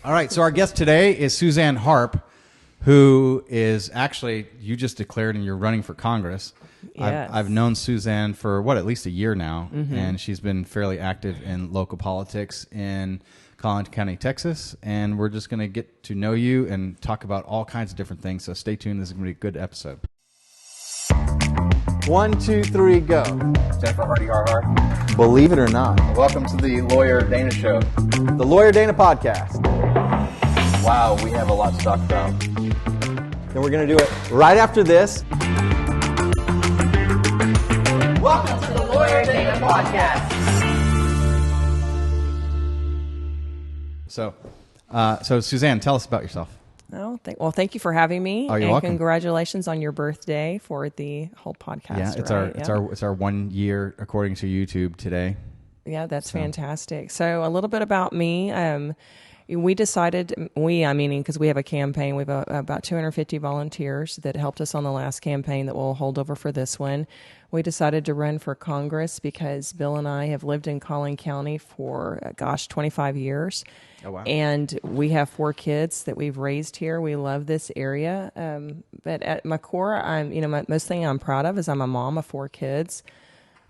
All right, so our guest today is Suzanne Harp, who is actually, you just declared and you're running for Congress. Yes. I've known Suzanne for, at least a year now, and she's been fairly active in local politics in Collin County, Texas, and we're just going to get to know you and talk about all kinds of different things, so stay tuned. This is going to be a good episode. 1, 2, 3, go. Jennifer Hardy Har. Believe it or not. Welcome to the Lawyer Dana Show. The Lawyer Dana Podcast. Wow, we have a lot to talk about. Then we're going to do it right after this. Welcome to the Lawyer Dana Podcast. So Suzanne, tell us about yourself. Oh, thank you for having me. Oh, you're and welcome. Congratulations on your birthday for the whole podcast. Yeah, it's right? our 1 year according to YouTube today. Yeah, that's fantastic. So a little bit about me. We decided, meaning because we have a campaign, we have about 250 volunteers that helped us on the last campaign that we'll hold over for this one. We decided to run for Congress because Bill and I have lived in Collin County for, 25 years. Oh, wow. And we have 4 kids that we've raised here. We love this area. But at my core, most thing I'm proud of is I'm a mom of 4 kids.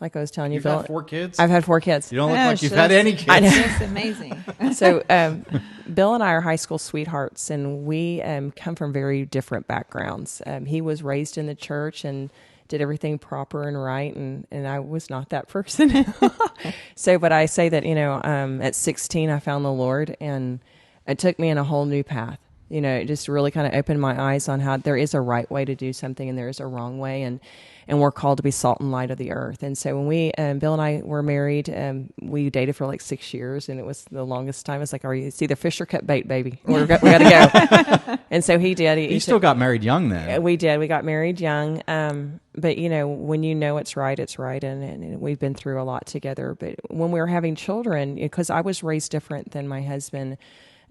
Like I was telling you, You've Bill. had 4 kids? I've had 4 kids. You don't look like you've had any kids. I know. That's amazing. So Bill and I are high school sweethearts, and we come from very different backgrounds. He was raised in the church and did everything proper and right, and I was not that person. But I say that, at 16, I found the Lord, and it took me in a whole new path. It just really kind of opened my eyes on how there is a right way to do something and there is a wrong way, and we're called to be salt and light of the earth. And so when we, Bill and I were married, we dated for like 6 years, and it was the longest time. It's like, it's either fish or cut bait, baby. We got to go. And so he did. You still got married young then. We did. We got married young. But, when it's right, it's right. And we've been through a lot together. But when we were having children, because I was raised different than my husband,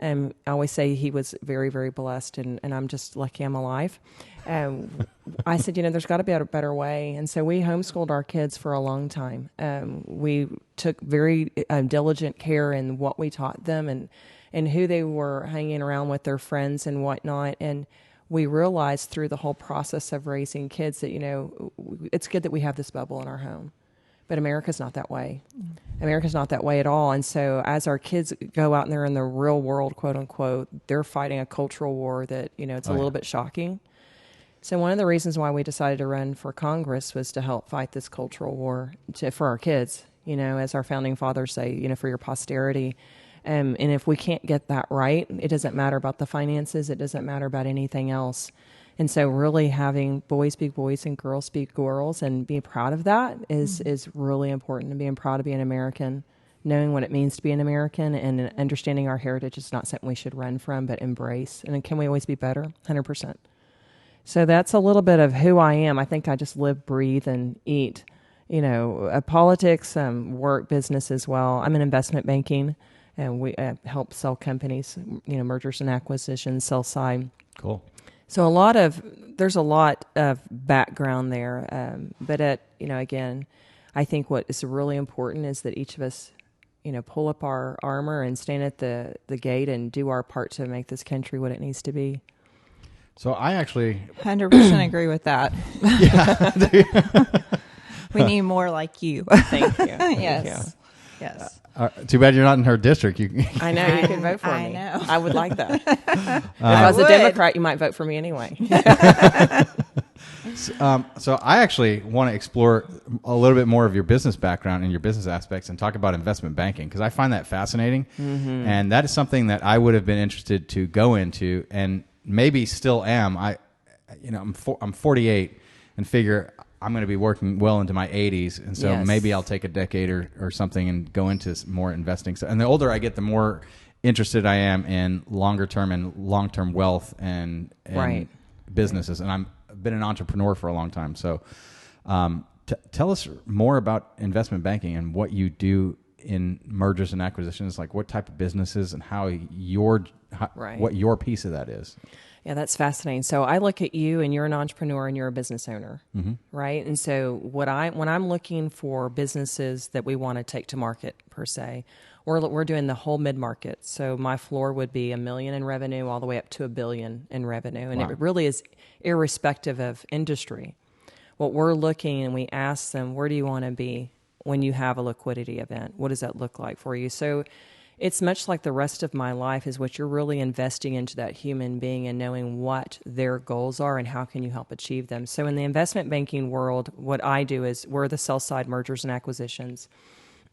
I always say he was very, very blessed, and I'm just lucky I'm alive. I said, there's got to be a better way. And so we homeschooled our kids for a long time. We took very diligent care in what we taught them and who they were hanging around with, their friends and whatnot. And we realized through the whole process of raising kids that, it's good that we have this bubble in our home. But America's not that way. America's not that way at all. And so as our kids go out and they're in the real world, quote unquote, they're fighting a cultural war that, it's a little bit shocking. So one of the reasons why we decided to run for Congress was to help fight this cultural war for our kids, as our founding fathers say, for your posterity. And if we can't get that right, it doesn't matter about the finances. It doesn't matter about anything else. And so really having boys be boys and girls be girls and being proud of that is really important, and being proud to be an American, knowing what it means to be an American, and understanding our heritage is not something we should run from, but embrace. And can we always be better? 100%. So that's a little bit of who I am. I think I just live, breathe, and eat, politics, work, business as well. I'm in investment banking, and we help sell companies, mergers and acquisitions, sell side. Cool. So there's a lot of background there. But again, I think what is really important is that each of us, pull up our armor and stand at the gate and do our part to make this country what it needs to be. So I actually 100% agree with that. Yeah. We need more like you. Thank you. Yes. Yes. Too bad you're not in her district. I know, you can vote for I me. know. I would like that. If I was a Democrat, you might vote for me anyway. So I actually want to explore a little bit more of your business background and your business aspects and talk about investment banking, because I find that fascinating. Mm-hmm. And that is something that I would have been interested to go into, and maybe still am. I'm 48 and figure I'm going to be working well into my 80s, and so maybe I'll take a decade or something and go into more investing. So, and the older I get, the more interested I am in longer term and long term wealth and businesses. And I've been an entrepreneur for a long time. So, tell us more about investment banking and what you do in mergers and acquisitions. Like what type of businesses and how what your piece of that is. Yeah, that's fascinating. So I look at you, and you're an entrepreneur, and you're a business owner, right? And so when I'm looking for businesses that we want to take to market per se, we're doing the whole mid market. So my floor would be $1 million in revenue, all the way up to $1 billion in revenue, and it really is irrespective of industry. What we're looking, and we ask them, where do you want to be when you have a liquidity event? What does that look like for you? So it's much like the rest of my life is what you're really investing into that human being and knowing what their goals are and how can you help achieve them. So in the investment banking world, what I do is we're the sell side mergers and acquisitions.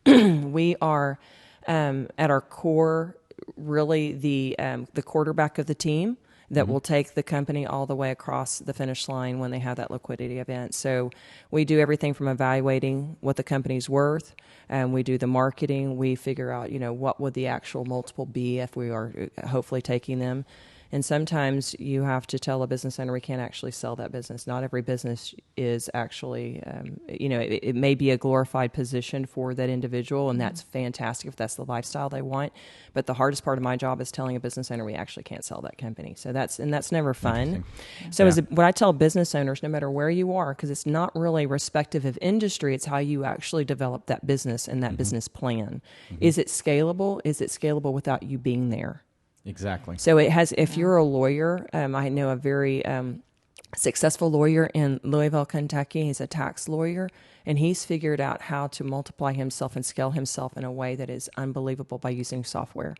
We are at our core really the quarterback of the team that will take the company all the way across the finish line when they have that liquidity event. So we do everything from evaluating what the company's worth, and we do the marketing. We figure out, what would the actual multiple be if we are hopefully taking them. And sometimes you have to tell a business owner we can't actually sell that business. Not every business is actually, it may be a glorified position for that individual, and that's fantastic if that's the lifestyle they want. But the hardest part of my job is telling a business owner we actually can't sell that company. So that's never fun. So what I tell business owners, no matter where you are, because it's not really respective of industry, it's how you actually develop that business and that business plan. Is it scalable? Is it scalable without you being there? Exactly. So it has. If you're a lawyer, I know a very successful lawyer in Louisville, Kentucky. He's a tax lawyer, and he's figured out how to multiply himself and scale himself in a way that is unbelievable by using software.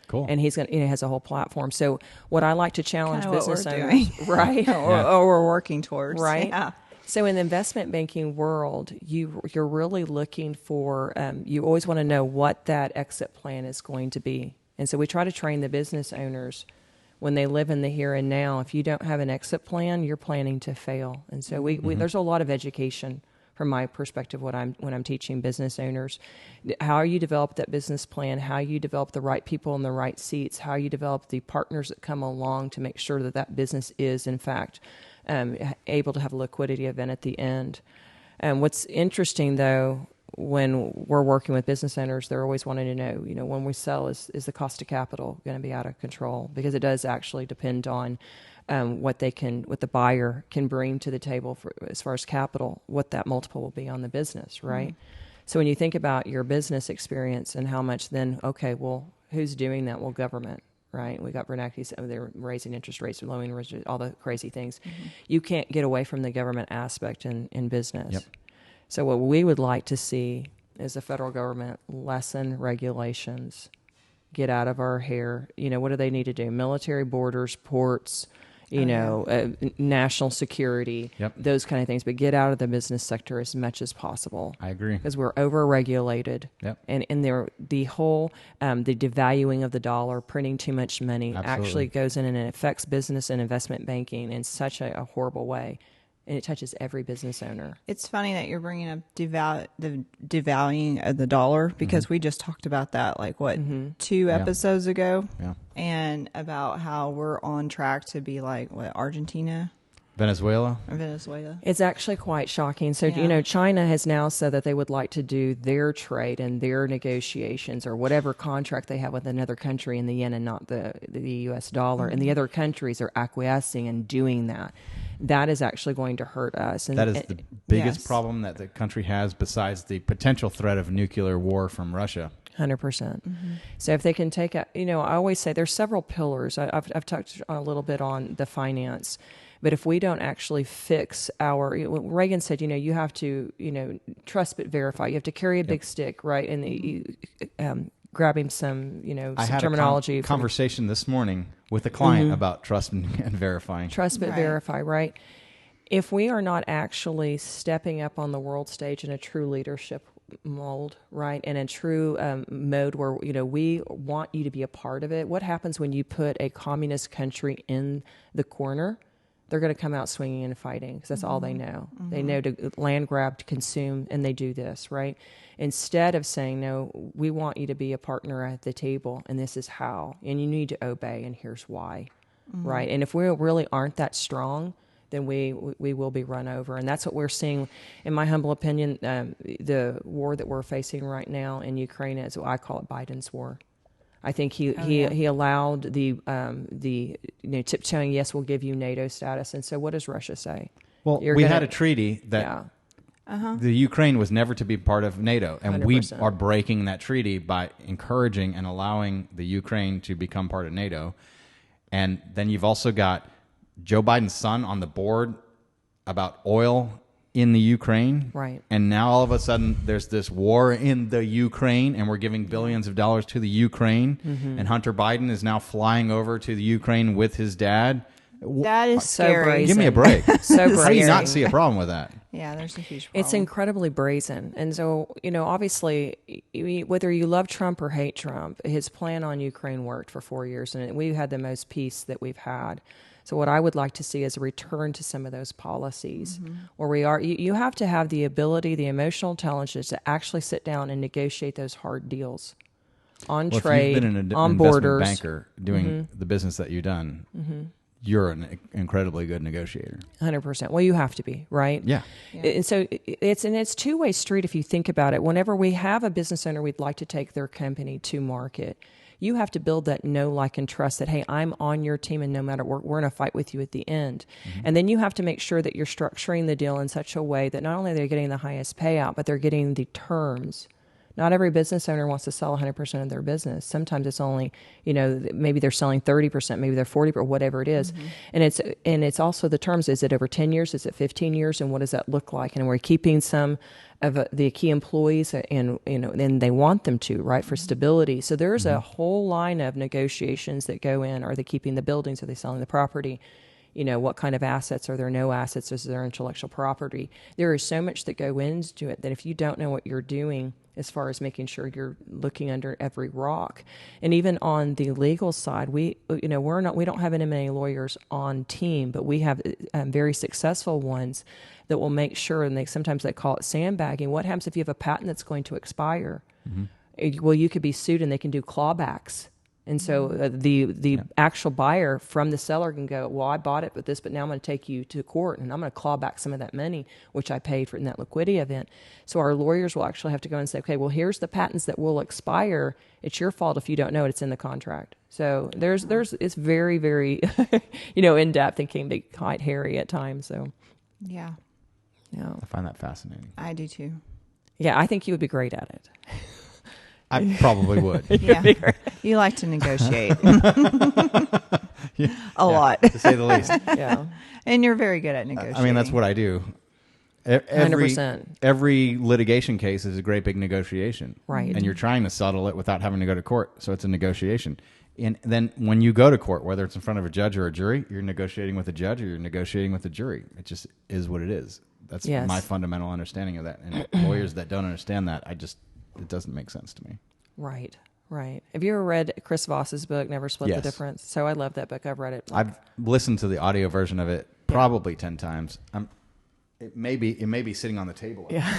Cool. And he's has a whole platform. So what I like to challenge Kinda business what we're owners, doing. right? or we're working towards. Right. Yeah. So in the investment banking world, you're really looking for. You always want to know what that exit plan is going to be. And so we try to train the business owners when they live in the here and now. If you don't have an exit plan, you're planning to fail. And so we there's a lot of education from my perspective when I'm teaching business owners, how you develop that business plan, how you develop the right people in the right seats, how you develop the partners that come along to make sure that business is in fact able to have a liquidity event at the end. What's interesting though, when we're working with business owners, they're always wanting to know, when we sell, is the cost of capital going to be out of control? Because it does actually depend on what the buyer can bring to the table as far as capital, what that multiple will be on the business, right? So when you think about your business experience and how much then, okay, well, who's doing that? Well, government, right? We got Bernanke, they're raising interest rates, lowering all the crazy things. You can't get away from the government aspect in business. Yep. So what we would like to see is the federal government lessen regulations, get out of our hair. What do they need to do? Military, borders, ports, national security, those kind of things. But get out of the business sector as much as possible. I agree. Because we're over-regulated. Yep. And the whole, the devaluing of the dollar, printing too much money actually goes in and it affects business and investment banking in such a horrible way. And it touches every business owner. It's funny that you're bringing up the devaluing of the dollar because we just talked about that 2 episodes ago. Yeah. And about how we're on track to be like Argentina, Venezuela. It's actually quite shocking. So, China has now said that they would like to do their trade and their negotiations or whatever contract they have with another country in the yen and not the U.S. dollar. And the other countries are acquiescing and doing that. That is actually going to hurt us. And that is the biggest problem that the country has besides the potential threat of nuclear war from Russia. 100%. So if they can take I always say there's several pillars. I've touched a little bit on the finance. But if we don't actually fix Reagan said, you have to, trust but verify. You have to carry a big stick, right? And grabbing some, some terminology. I had a conversation this morning with a client about trust and verifying. Trust but verify, right? If we are not actually stepping up on the world stage in a true leadership mold, right, and a true mode where, we want you to be a part of it, what happens when you put a communist country in the corner? They're going to come out swinging and fighting because that's all they know. They know to land grab, to consume, and they do this, right? Instead of saying, no, we want you to be a partner at the table, and this is how, and you need to obey, and here's why, right? And if we really aren't that strong, then we will be run over. And that's what we're seeing, in my humble opinion, the war that we're facing right now in Ukraine is, I call it Biden's war. I think he allowed the tiptoeing. Yes, we'll give you NATO status. And so, what does Russia say? Well, we had a treaty that the Ukraine was never to be part of NATO, and 100%. we are breaking that treaty by encouraging and allowing the Ukraine to become part of NATO. And then you've also got Joe Biden's son on the board about oil in the Ukraine. Right. And now all of a sudden there's this war in the Ukraine, and we're giving billions of dollars to the Ukraine. Mm-hmm. And Hunter Biden is now flying over to the Ukraine with his dad. That is scary. brazen. Give me a break. So brazen. How do you not see a problem with that? Yeah, there's a huge problem. It's incredibly brazen. And so, obviously, whether you love Trump or hate Trump, his plan on Ukraine worked for 4 years, and we've had the most peace that we've had. So what I would like to see is a return to some of those policies where we are. You have to have the ability, the emotional intelligence to actually sit down and negotiate those hard deals on trade, if you've been an on investment borders. banker doing the business that you've done, you're an incredibly good negotiator. 100%. Well, you have to be, right? Yeah. And so it's two-way street if you think about it. Whenever we have a business owner we'd like to take their company to market, you have to build that know, like, and trust that, hey, I'm on your team, and no matter what, we're in a fight with you at the end. Mm-hmm. And then you have to make sure that you're structuring the deal in such a way that not only they're getting the highest payout, but they're getting the terms. Not every business owner wants to sell 100% of their business. Sometimes it's only, maybe they're selling 30%, maybe they're 40%, whatever it is. Mm-hmm. And it's also the terms. Is it over 10 years? Is it 15 years? And what does that look like? And we're keeping some of the key employees, and they want them to, right, for stability. So there's a whole line of negotiations that go in. Are they keeping the buildings? Are they selling the property? What kind of assets? Are there no assets? Is there intellectual property? There is so much that go into it that if you don't know what you're doing as far as making sure you're looking under every rock. And even on the legal side, we don't have M&A lawyers on team, but we have very successful ones that will make sure, and sometimes they call it sandbagging. What happens if you have a patent that's going to expire? Mm-hmm. Well, you could be sued and they can do clawbacks. And so the actual buyer from the seller can go, well, I bought it with this, but now I'm going to take you to court and I'm going to claw back some of that money, which I paid for in that liquidity event. So our lawyers will actually have to go and say, okay, well, here's the patents that will expire. It's your fault if you don't know it. It's in the contract. So it's very, very, in depth and can be quite hairy at times. So yeah. I find that fascinating. I do too. Yeah, I think you would be great at it. I probably would. Yeah. You like to negotiate. A lot. To say the least. Yeah. And you're very good at negotiating. I mean, that's what I do. 100%. Every litigation case is a great big negotiation. Right. And you're trying to settle it without having to go to court. So it's a negotiation. And then when you go to court, whether it's in front of a judge or a jury, you're negotiating with a judge or you're negotiating with a jury. It just is what it is. That's my fundamental understanding of that. And lawyers that don't understand that, it doesn't make sense to me. Right. Have you ever read Chris Voss's book, Never Split the Difference? So I love that book. I've read it. I've listened to the audio version of it probably 10 times. It may be sitting on the table. Yeah.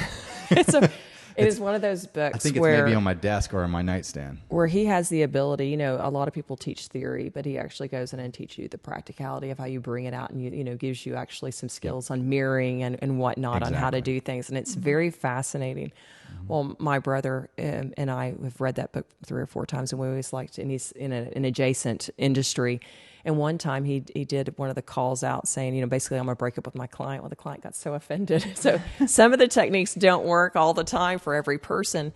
It is one of those books I think it's maybe on my desk or on my nightstand. Where he has the ability, a lot of people teach theory, but he actually goes in and teaches you the practicality of how you bring it out, and gives you actually some skills on mirroring and whatnot on how to do things. And it's very fascinating. Mm-hmm. Well, my brother and I have read that book 3 or 4 times, and we always liked it, and he's in an adjacent industry. And one time he did one of the calls out saying, basically, I'm going to break up with my client. Well, the client got so offended. So some of the techniques don't work all the time for every person.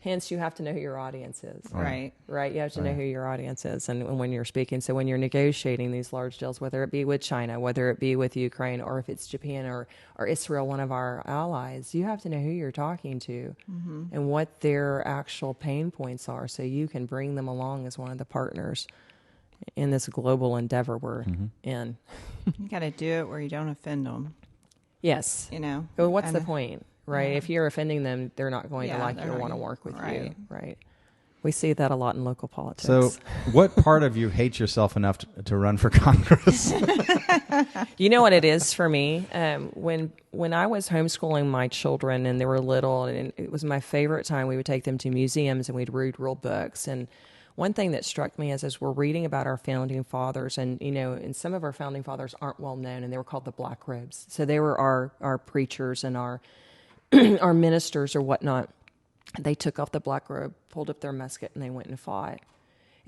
Hence, you have to know who your audience is. Right. You have to know who your audience is and when you're speaking. So when you're negotiating these large deals, whether it be with China, whether it be with Ukraine, or if it's Japan or Israel, one of our allies, you have to know who you're talking to and what their actual pain points are so you can bring them along as one of the partners in this global endeavor we're in. You got to do it where you don't offend them. Yes. Well, what's the point, right? If you're offending them, they're not going to like you or want to work with you, right? We see that a lot in local politics. So what part of you hates yourself enough to run for Congress? You know what it is for me? When I was homeschooling my children and they were little, and it was my favorite time, we would take them to museums and we'd read real books. And one thing that struck me is as we're reading about our founding fathers, and some of our founding fathers aren't well known, and they were called the Black Robes. So they were our preachers and our our ministers or whatnot. They took off the black robe, pulled up their musket, and they went and fought.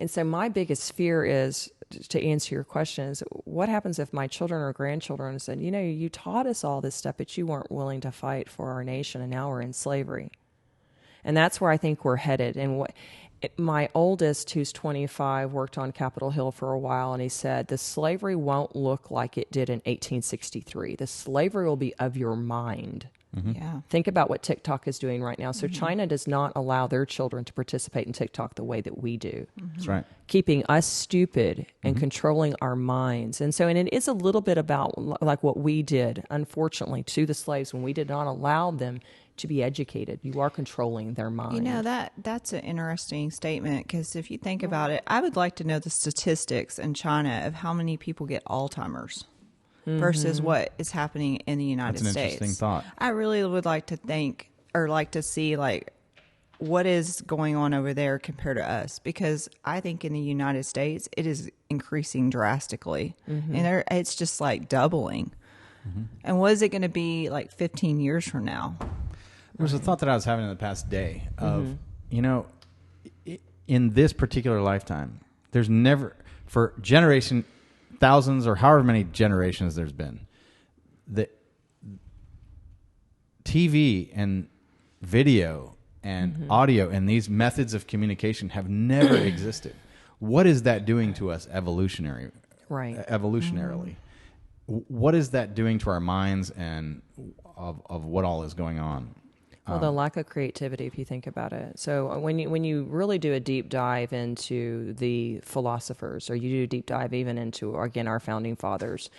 And so my biggest fear is, to answer your question, is what happens if my children or grandchildren said, you taught us all this stuff, but you weren't willing to fight for our nation, and now we're in slavery. And that's where I think we're headed. And my oldest, who's 25, worked on Capitol Hill for a while, and he said, the slavery won't look like it did in 1863. The slavery will be of your mind. Mm-hmm. Yeah. Think about what TikTok is doing right now. So China does not allow their children to participate in TikTok the way that we do. That's right. Keeping us stupid and controlling our minds. And it is a little bit about like what we did, unfortunately, to the slaves when we did not allow them to be educated. You are controlling their mind. That's an interesting statement, because if you think about it, I would like to know the statistics in China of how many people get Alzheimer's versus what is happening in the United States. That's an interesting thought. I really would like to think, or like to see, like, what is going on over there compared to us, because I think in the United States it is increasing drastically, and it's just like doubling. And what is it going to be like 15 years from now? There was a thought that I was having in the past day of, in this particular lifetime, there's never, for thousands or however many generations there's been, the TV and video and audio and these methods of communication have never existed. What is that doing to us evolutionarily? What is that doing to our minds and of what all is going on? Well, the lack of creativity, if you think about it. So when you really do a deep dive into the philosophers, or you do a deep dive even into, again, our founding fathers,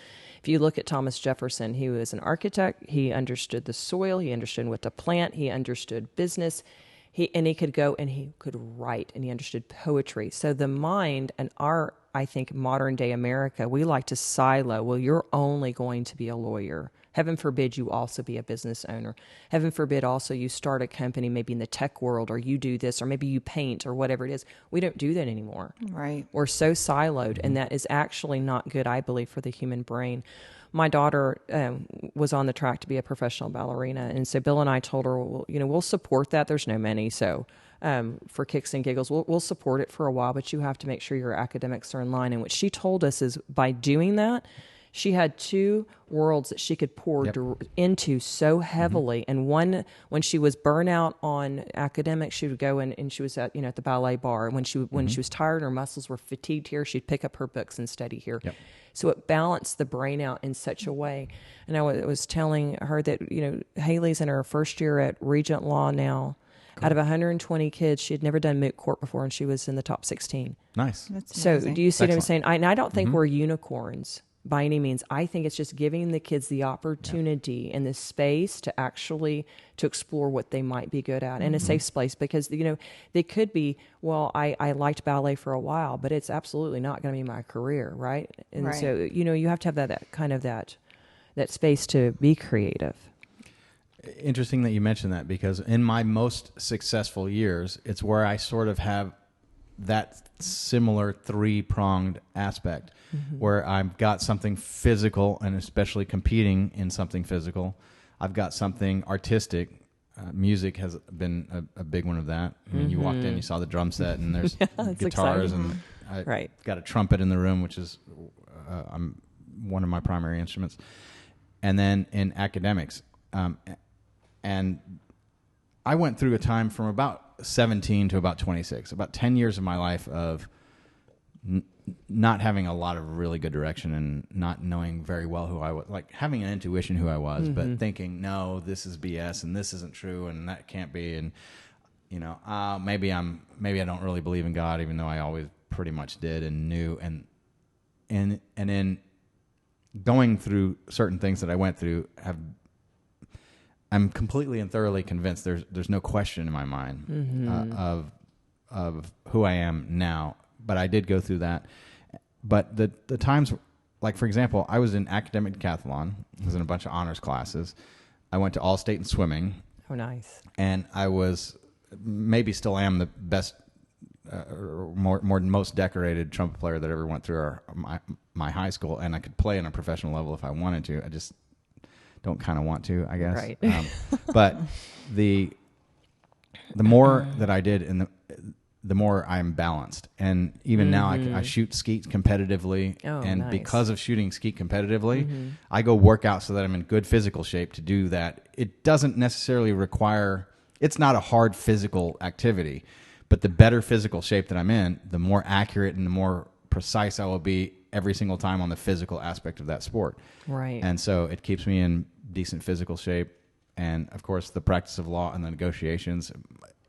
if you look at Thomas Jefferson, he was an architect. He understood the soil. He understood what to plant. He understood business. He could go and he could write, and he understood poetry. So the mind and I think, modern day America, we like to silo. Well, you're only going to be a lawyer. Heaven forbid you also be a business owner. Heaven forbid also you start a company maybe in the tech world, or you do this, or maybe you paint, or whatever it is. We don't do that anymore. Right. We're so siloed, and that is actually not good, I believe, for the human brain. My daughter was on the track to be a professional ballerina, and so Bill and I told her, well, we'll support that. There's no money, so for kicks and giggles, we'll support it for a while, but you have to make sure your academics are in line. And what she told us is, by doing that, she had two worlds that she could pour into so heavily. And one, when she was burnt out on academics, she would go and she was at the ballet bar. And when she was tired, her muscles were fatigued here, she'd pick up her books and study here. Yep. So it balanced the brain out in such a way. And I was telling her that Haley's in her first year at Regent Law now. Cool. Out of 120 kids, she had never done moot court before, and she was in the top 16. Nice. That's so amazing. Do you see what I'm saying? I don't think we're unicorns by any means. I think it's just giving the kids the opportunity and the space to actually to explore what they might be good at, in a safe space, because they could be, well, I liked ballet for a while, but it's absolutely not going to be my career, right? And so you have to have that kind of that space to be creative. Interesting that you mentioned that, because in my most successful years, it's where I sort of have that similar three-pronged aspect, where I've got something physical, and especially competing in something physical. I've got something artistic. Music has been a big one of that. I mean, you walked in, you saw the drum set, and there's guitars, exciting. and I got a trumpet in the room, which is one of my primary instruments. And then in academics, and I went through a time from about 17 to about 26, about 10 years of my life of not having a lot of really good direction and not knowing very well who I was, like having an intuition who I was, but thinking, no, this is BS and this isn't true and that can't be. And, maybe I don't really believe in God, even though I always pretty much did and knew. And in going through certain things that I went through, I'm completely and thoroughly convinced there's no question in my mind of who I am now. But I did go through that. But the times, like for example, I was in academic decathlon. I was in a bunch of honors classes. I went to All-State in swimming. Oh, nice. And I was, maybe still am, the best, most decorated trumpet player that ever went through my high school. And I could play on a professional level if I wanted to. I just don't kind of want to, I guess. Right. But the more that I did, and the more I'm balanced. And even now I shoot skeet competitively. And nice. because of shooting skeet competitively, I go work out so that I'm in good physical shape to do that. It doesn't necessarily require, it's not a hard physical activity, but the better physical shape that I'm in, the more accurate and the more precise I will be every single time on the physical aspect of that sport. Right. And so it keeps me in decent physical shape. And of course, the practice of law and the negotiations,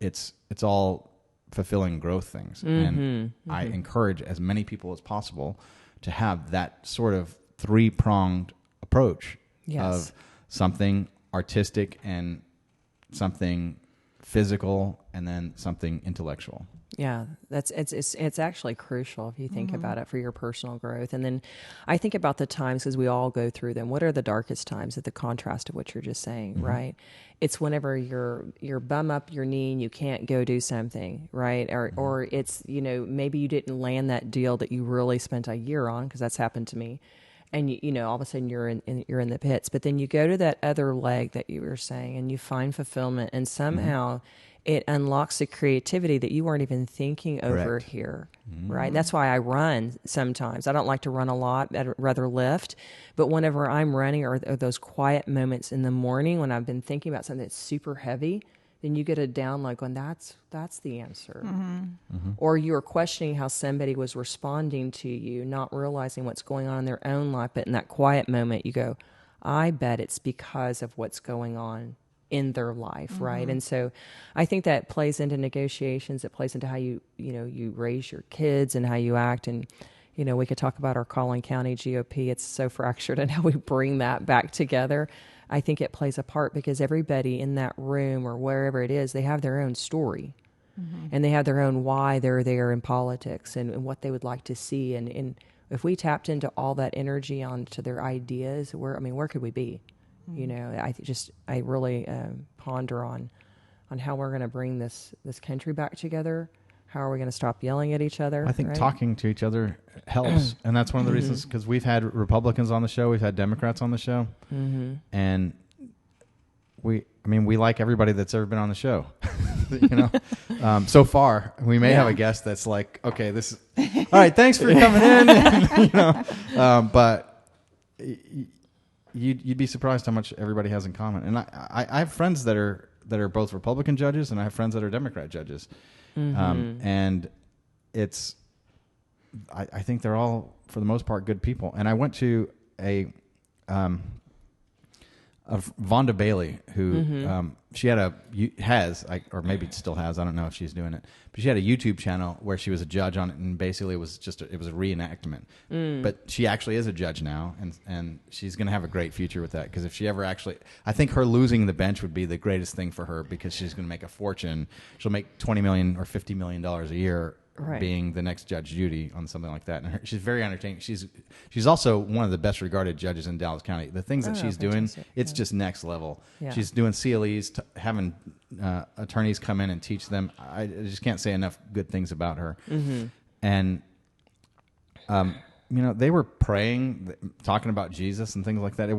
it's all fulfilling growth things. And I encourage as many people as possible to have that sort of three-pronged approach of something artistic and something physical and then something intellectual. Yeah, it's actually crucial if you think about it for your personal growth. And then I think about the times, because we all go through them. What are the darkest times at the contrast of what you're just saying, right? It's whenever you're bum up your knee and you can't go do something, right? Or it's, maybe you didn't land that deal that you really spent a year on, because that's happened to me. And all of a sudden you're in the pits. But then you go to that other leg that you were saying, and you find fulfillment, and somehow it unlocks the creativity that you weren't even thinking over here, right? And that's why I run sometimes. I don't like to run a lot. I'd rather lift. But whenever I'm running, or those quiet moments in the morning when I've been thinking about something that's super heavy, then you get a download going, that's the answer. Or you're questioning how somebody was responding to you, not realizing what's going on in their own life. But in that quiet moment, you go, I bet it's because of what's going on in their life, right? And so I think that plays into negotiations. It plays into how you raise your kids and how you act. And, we could talk about our Collin County GOP. It's so fractured, and how we bring that back together. I think it plays a part, because everybody in that room or wherever it is, they have their own story. And they have their own why they're there in politics, and what they would like to see. And if we tapped into all that energy onto their ideas, where could we be? I really ponder on how we're going to bring this country back together. How are we going to stop yelling at each other? I think right? talking to each other helps. And that's one of the reasons, because we've had Republicans on the show, we've had Democrats on the show. And we like everybody that's ever been on the show. So far, we may have a guest that's like, okay, this is all right. Thanks for coming in. But you'd be surprised how much everybody has in common. And I have friends that are both Republican judges, and I have friends that are Democrat judges. And I think they're all, for the most part, good people. And I went to a Vonda Bailey, who she had or maybe still has, I don't know if she's doing it, but she had a YouTube channel where she was a judge on it, and basically it was a reenactment. But she actually is a judge now, and she's going to have a great future with that, because if she ever I think her losing the bench would be the greatest thing for her, because she's going to make a fortune. She'll make $20 million or $50 million a year. Right. Being the next Judge Judy on something like that. And she's very entertaining. She's also one of the best regarded judges in Dallas County. The things that she's doing, it's just next level. Yeah. She's doing CLEs, having attorneys come in and teach them. I just can't say enough good things about her. And, they were praying, talking about Jesus and things like that.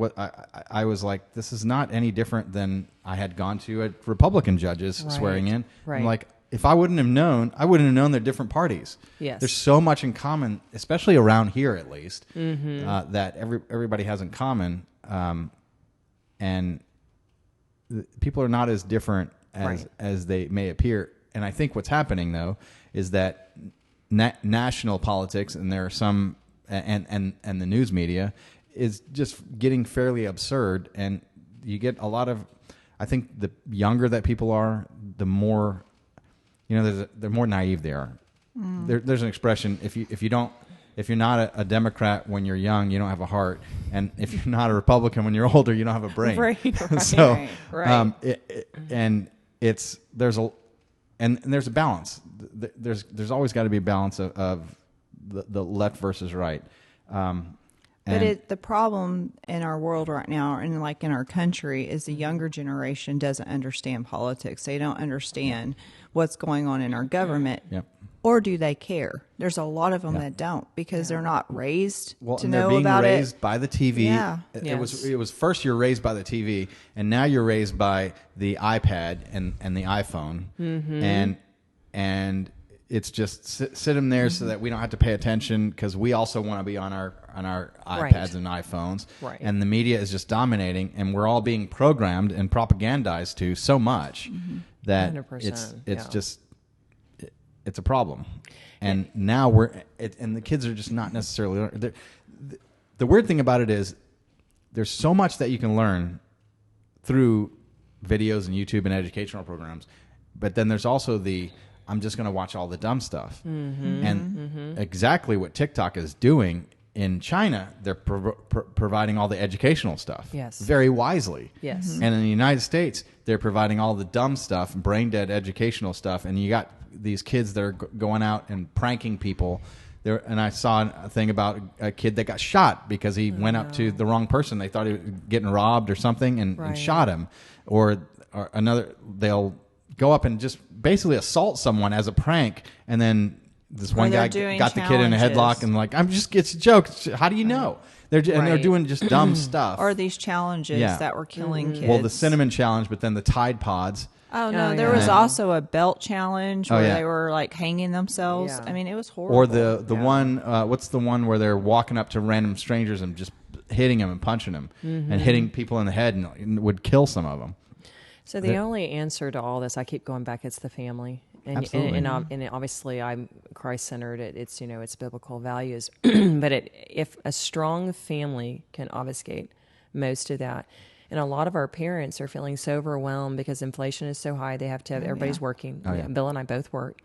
I was like, this is not any different than I had gone to a Republican judges swearing in. Right. I'm like, if I wouldn't have known they're different parties. Yes. There's so much in common, especially around here at least, that everybody has in common. And people are not as different as they may appear. And I think what's happening, though, is that national politics, and there are some, and the news media, is just getting fairly absurd. And you get a lot of, I think the younger that people are, the more... the more naive they are. There's an expression: if you're not a Democrat when you're young, you don't have a heart, and if you're not a Republican when you're older, you don't have a brain. Right. So, right. There's a balance. There's always got to be a balance of the left versus right. But the problem in our world right now, and like in our country, is the younger generation doesn't understand politics. They don't understand what's going on in our government. Yep. Or do they care? There's a lot of them that don't, because they're not raised to know they're being about raised by the TV. Yeah. It was first you're raised by the TV, and now you're raised by the iPad and the iPhone. And it's just sit them there so that we don't have to pay attention, because we also want to be on our iPads and iPhones. Right. And the media is just dominating, and we're all being programmed and propagandized to so much that 100%, it's just it's a problem. And now and the kids are just not necessarily the weird thing about it is there's so much that you can learn through videos and YouTube and educational programs, but then there's also I'm just going to watch all the dumb stuff. And exactly what TikTok is doing in China, they're providing all the educational stuff. Yes. Very wisely. Yes. And in the United States, they're providing all the dumb stuff, brain dead educational stuff, and you got these kids that are going out and pranking people. And I saw a thing about a kid that got shot because he went up to the wrong person. They thought he was getting robbed or something and shot him. Or another, they'll go up and just basically assault someone as a prank, and then this one guy got the kid in a headlock and it's a joke. How do you know? And they're doing just dumb stuff. Or these challenges that were killing kids. Well, the cinnamon challenge, but then the Tide Pods. Oh, no, there was also a belt challenge where they were like hanging themselves. Yeah. I mean, it was horrible. Or the one, what's the one where they're walking up to random strangers and just hitting them and punching them and hitting people in the head and would kill some of them. So the only answer to all this, I keep going back, it's the family. And, Absolutely. And obviously I'm Christ-centered. It's it's biblical values. But if a strong family can obfuscate most of that, and a lot of our parents are feeling so overwhelmed because inflation is so high, they have to have everybody's working. Bill and I both work,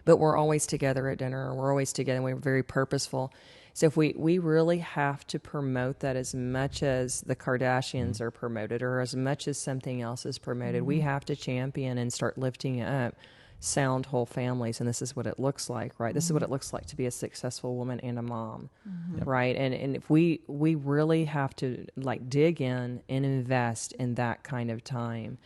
but we're always together at dinner. We're always together. And we're very purposeful. So if we really have to promote that as much as the Kardashians are promoted, or as much as something else is promoted, we have to champion and start lifting up sound whole families. And this is what it looks like, right? This is what it looks like to be a successful woman and a mom, right? And if we really have to dig in and invest in that kind of time.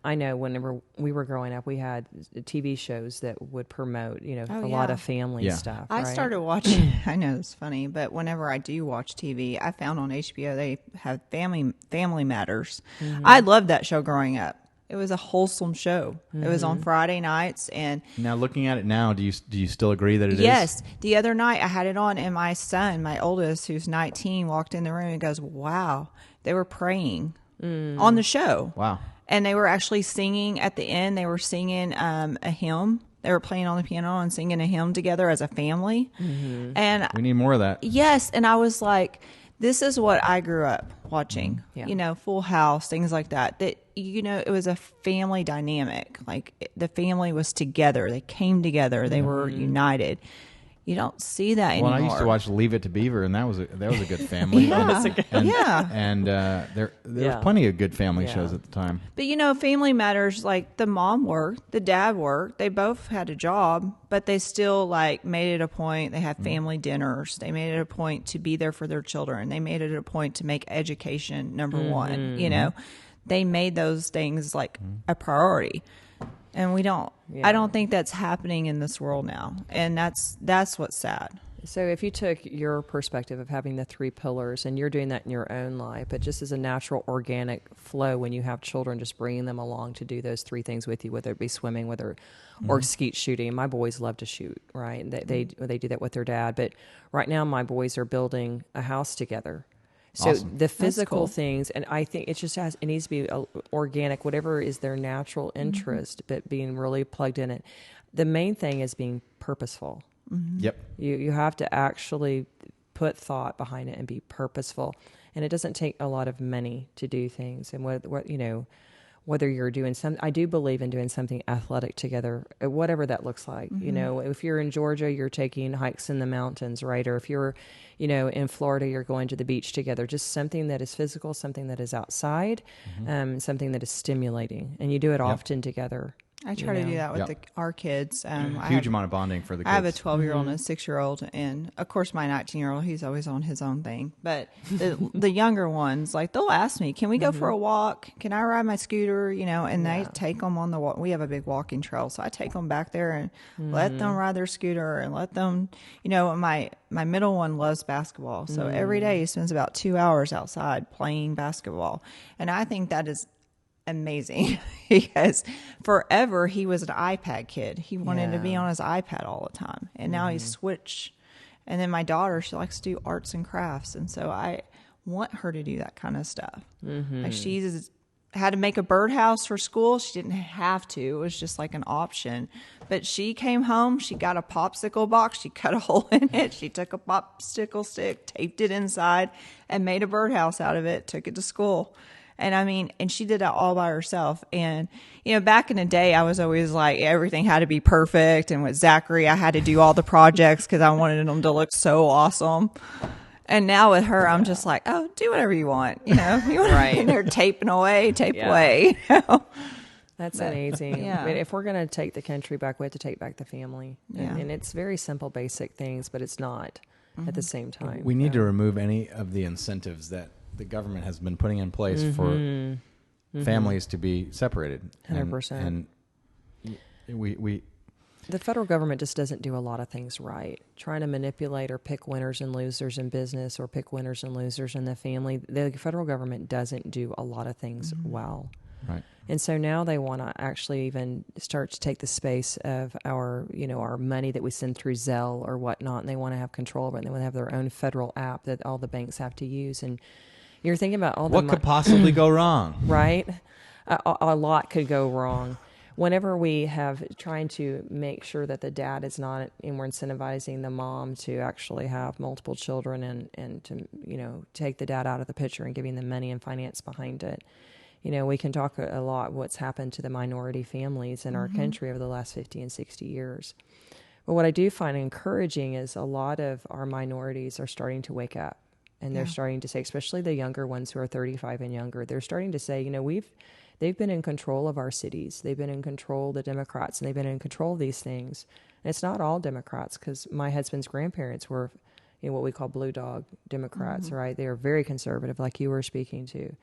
I know whenever we were growing up, we had TV shows that would promote, a lot of family stuff. I right? started watching, I know it's funny, but whenever I do watch TV, I found on HBO they have Family Matters. I loved that show growing up. It was a wholesome show. It was on Friday nights, and now looking at it now, do you still agree that it is? Yes. The other night I had it on, and my son, my oldest, who's 19, walked in the room and goes, "Wow, they were praying on the show." Wow. And they were actually singing at the end. They were singing a hymn. They were playing on the piano and singing a hymn together as a family. And We need more of that. yes, and I was like, this is what I grew up watching, Full House, things like that. That, it was a family dynamic. Like the family was together. They came together. They were united. You don't see that anymore. Well, I used to watch Leave It to Beaver, and that was a good family. And there was plenty of good family shows at the time. But family matters. Like the mom worked, the dad worked. They both had a job, but they still made it a point. They had family dinners. They made it a point to be there for their children. They made it a point to make education number one. They made those things a priority. And we don't. I don't think that's happening in this world now, and that's what's sad. So if you took your perspective of having the three pillars, and you're doing that in your own life, but just as a natural organic flow when you have children, just bringing them along to do those three things with you, whether it be swimming, or skeet shooting. My boys love to shoot, right? They do that with their dad. But right now, my boys are building a house together. So the physical things, and I think it needs to be organic, whatever is their natural interest, but being really plugged in it. The main thing is being purposeful. Yep. You have to actually put thought behind it and be purposeful. And it doesn't take a lot of money to do things. And whether you're doing I do believe in doing something athletic together, whatever that looks like. If you're in Georgia, you're taking hikes in the mountains, right? Or if you're, in Florida, you're going to the beach together. Just something that is physical, something that is outside, something that is stimulating. And you do it often together. I try to do that with our kids. Huge amount of bonding for the kids. I have a 12-year-old and a 6-year-old, and of course my 19-year-old, he's always on his own thing. But the younger ones, they'll ask me, "Can we go for a walk? Can I ride my scooter?" And they take them on the walk. We have a big walking trail, so I take them back there and let them ride their scooter and let them. My middle one loves basketball, so every day he spends about 2 hours outside playing basketball, and I think that is amazing because forever he was an iPad kid. He wanted to be on his iPad all the time. And now he's switched. And then my daughter, she likes to do arts and crafts. And so I want her to do that kind of stuff. Like she's had to make a birdhouse for school. She didn't have to. It was just like an option. But she came home. She got a popsicle box. She cut a hole in it. She took a popsicle stick, taped it inside, and made a birdhouse out of it, took it to school. And I mean, and she did that all by herself. And, you know, back in the day, I was always like, everything had to be perfect. And with Zachary, I had to do all the projects because I wanted them to look so awesome. And now with her, I'm just like, oh, do whatever you want. You know, you want they're taping away, tape away. You know? That's amazing. Yeah. I mean, if we're going to take the country back, we have to take back the family. Yeah. And it's very simple, basic things, but it's not at the same time. We need to remove any of the incentives that the government has been putting in place for families to be separated. 100%. And we the federal government just doesn't do a lot of things right. Trying to manipulate or pick winners and losers in business or pick winners and losers in the family. The federal government doesn't do a lot of things well. Right. And so now they want to actually even start to take the space of our, you know, our money that we send through Zelle or whatnot, and they want to have control of it. And they want to have their own federal app that all the banks have to use. And you're thinking about all the what could possibly go wrong? Right? A lot could go wrong. Whenever we have trying to make sure that the dad is not, and we're incentivizing the mom to actually have multiple children and to, you know, take the dad out of the picture and giving them money and finance behind it. You know, we can talk a lot what's happened to the minority families in our country over the last 50 and 60 years. But what I do find encouraging is a lot of our minorities are starting to wake up. And they're starting to say, especially the younger ones who are 35 and younger, they're starting to say, you know, they've been in control of our cities. They've been in control, the Democrats, and they've been in control of these things. And it's not all Democrats, because my husband's grandparents were, you know, what we call blue dog Democrats, right? They are very conservative, like you were speaking to.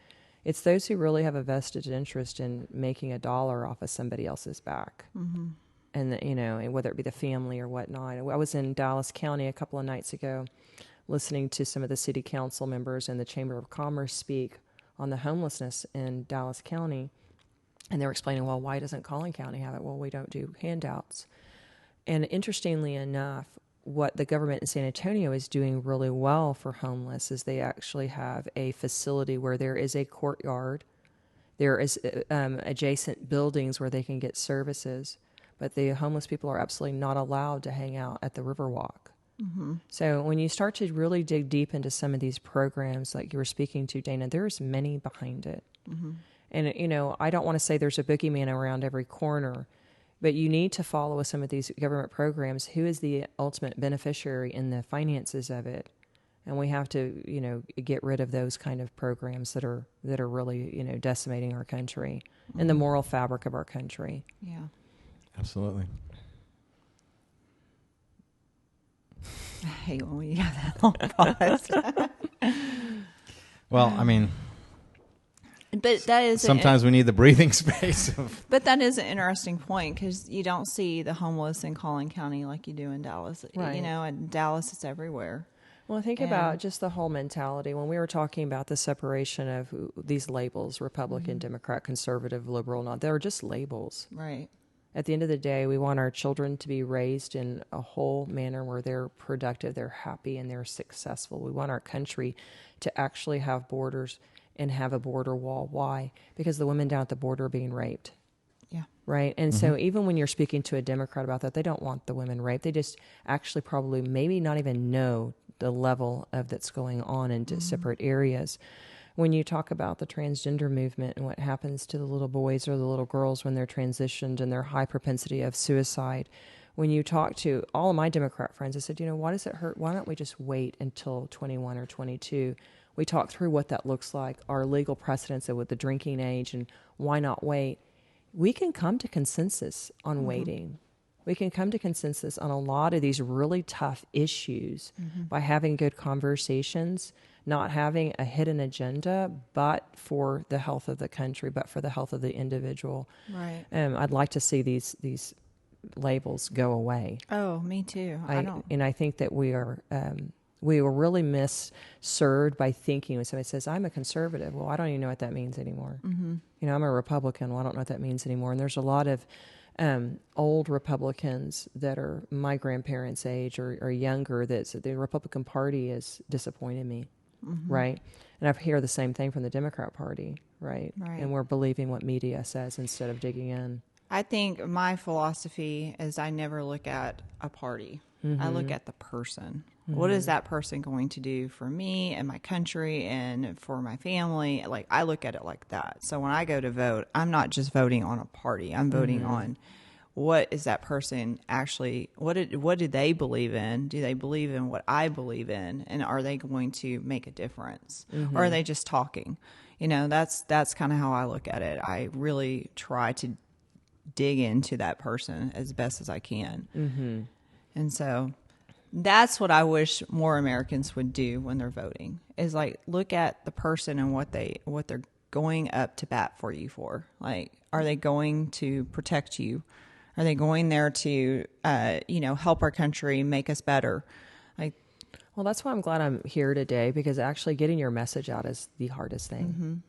It's those who really have a vested interest in making a dollar off of somebody else's back. And, you know, and whether it be the family or whatnot. I was in Dallas County a couple of nights ago listening to some of the city council members and the Chamber of Commerce speak on the homelessness in Dallas County. And they were explaining, well, why doesn't Collin County have it? Well, we don't do handouts. And interestingly enough, what the government in San Antonio is doing really well for homeless is they actually have a facility where there is a courtyard. There is adjacent buildings where they can get services, but the homeless people are absolutely not allowed to hang out at the Riverwalk. So when you start to really dig deep into some of these programs, like you were speaking to, Dana, there's many behind it. And, you know, I don't want to say there's a boogeyman around every corner, but you need to follow with some of these government programs. Who is the ultimate beneficiary in the finances of it? And we have to, you know, get rid of those kind of programs that are really, you know, decimating our country and the moral fabric of our country. Yeah. Absolutely. I hate when we have that long pause. Well, I mean, But that is sometimes we need the breathing space of. But that is an interesting point, because you don't see the homeless in Collin County like you do in Dallas. Right. You know, in Dallas, it's everywhere. Well, think about just the whole mentality. When we were talking about the separation of these labels, Republican, Democrat, conservative, liberal, not, they're just labels. Right. At the end of the day, we want our children to be raised in a whole manner where they're productive, they're happy, and they're successful. We want our country to actually have borders and have a border wall. Why? Because the women down at the border are being raped. Yeah. Right? And so even when you're speaking to a Democrat about that, they don't want the women raped. They just actually probably maybe not even know the level of that's going on in separate areas. When you talk about the transgender movement and what happens to the little boys or the little girls when they're transitioned and their high propensity of suicide, when you talk to all of my Democrat friends, I said, you know, why does it hurt? Why don't we just wait until 21 or 22? We talk through what that looks like, our legal precedents with the drinking age, and why not wait? We can come to consensus on waiting. We can come to consensus on a lot of these really tough issues by having good conversations, not having a hidden agenda, but for the health of the country, but for the health of the individual. Right. I'd like to see these labels go away. Oh, me too. And I think that we are We were really misserved by thinking when somebody says, I'm a conservative. Well, I don't even know what that means anymore. Mm-hmm. You know, I'm a Republican. Well, I don't know what that means anymore. And there's a lot of old Republicans that are my grandparents' age or younger that the Republican Party is disappointing me, right? And I hear the same thing from the Democrat Party, right? And we're believing what media says instead of digging in. I think my philosophy is I never look at a party. I look at the person. What is that person going to do for me and my country and for my family? Like, I look at it like that. So when I go to vote, I'm not just voting on a party. I'm voting on what is that person actually, what do they believe in? Do they believe in what I believe in? And are they going to make a difference? Or are they just talking? You know, that's kind of how I look at it. I really try to dig into that person as best as I can. And so that's what I wish more Americans would do when they're voting, is like look at the person and what they're going up to bat for you for. Like, are they going to protect you? Are they going there to help our country, make us better? Like, well, that's why I'm glad I'm here today, because actually getting your message out is the hardest thing.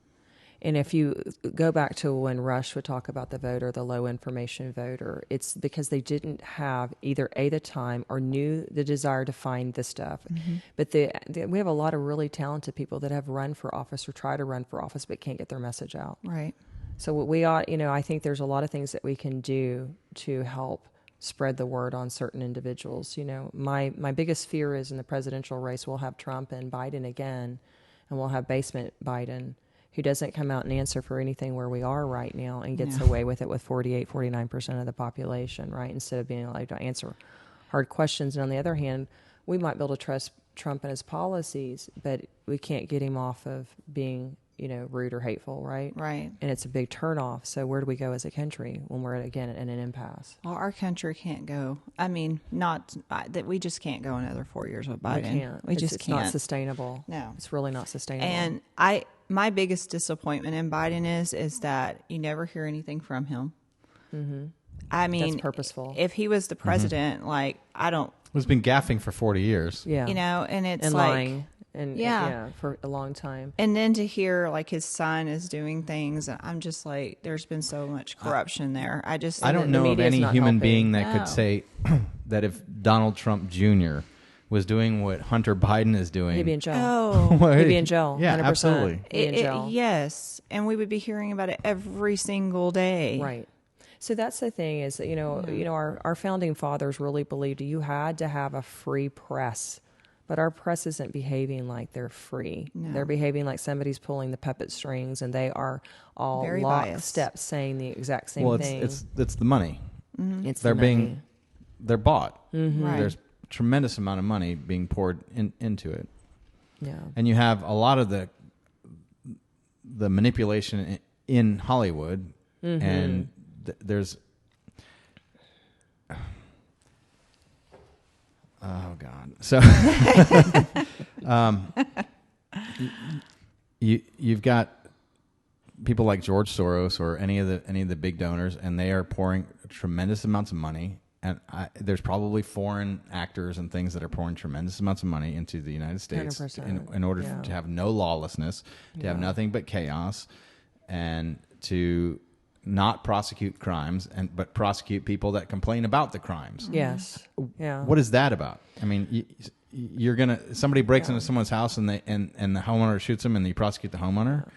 And if you go back to when Rush would talk about the voter, the low information voter, it's because they didn't have either the time or knew the desire to find the stuff. But we have a lot of really talented people that have run for office or try to run for office but can't get their message out. right. So what we ought, I think there's a lot of things that we can do to help spread the word on certain individuals. My biggest fear is in the presidential race, we'll have Trump and Biden again, and we'll have basement Biden, who doesn't come out and answer for anything where we are right now and gets away with it with 49% of the population, right? Instead of being allowed to answer hard questions. And on the other hand, we might be able to trust Trump and his policies, but we can't get him off of being, rude or hateful, right? Right. And it's a big turnoff. So where do we go as a country when we're, again, in an impasse? Well, our country can't go. I mean, not that we just can't go another 4 years with Biden. We can't. It's It's not sustainable. No. It's really not sustainable. And my biggest disappointment in Biden is that you never hear anything from him. I mean, that's purposeful. If he was the president, like, I don't, Who's been gaffing for 40 years. Yeah. and it's And like, lying. And Yeah. for a long time. and then to hear like his son is doing things, I'm just like, there's been so much corruption there. I the don't know of media's any not human helping. being that No. could say that if Donald Trump Jr. was doing what Hunter Biden is doing. He'd be in jail. Oh, Well, He'd be in jail. Yeah, 100%. absolutely. Be in jail. yes, and we would be hearing about it every single day. Right. So that's the thing is, our founding fathers really believed you had to have a free press, but our press isn't behaving like they're free. No. They're behaving like somebody's pulling the puppet strings, and they are all Very lockstep saying the exact same Well, thing. it's the money. It's They're the money. being they're bought. Right. There's a tremendous amount of money being poured into it, Yeah. and you have a lot of the manipulation in Hollywood, and there's. Oh God! So, you've got people like George Soros or any of the big donors, and they are pouring tremendous amounts of money. And there's probably foreign actors and things that are pouring tremendous amounts of money into the United States 100%. in order Yeah. to have no lawlessness, to have nothing but chaos, and to not prosecute crimes, but prosecute people that complain about the crimes. Yes. Yeah. What is that about? I mean, you're somebody breaks into someone's house and the homeowner shoots them, and you prosecute the homeowner,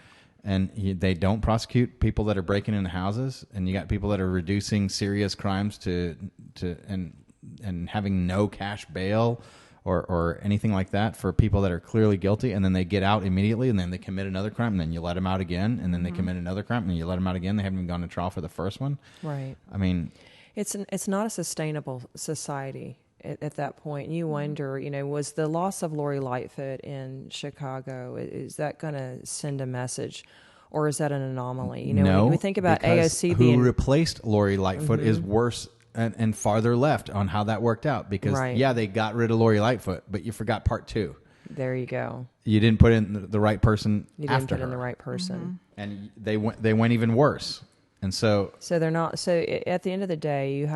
and they don't prosecute people that are breaking into houses, and you got people that are reducing serious crimes and having no cash bail or anything like that for people that are clearly guilty, and then they get out immediately, and then they commit another crime, and then you let them out again, and then they commit another crime, and you let them out again. They haven't even gone to trial for the first one. Right. I mean, It's not a sustainable society at that point. And you wonder, was the loss of Lori Lightfoot in Chicago, is that going to send a message, or is that an anomaly? no, when we think about because AOC who being replaced Lori Lightfoot is worse and farther left on how that worked out, because Right. they got rid of Lori Lightfoot, but you forgot part two. there you go. You didn't put in the right person You didn't after put in her. the right person. And they went even worse. And so So they're not. So at the end of the day,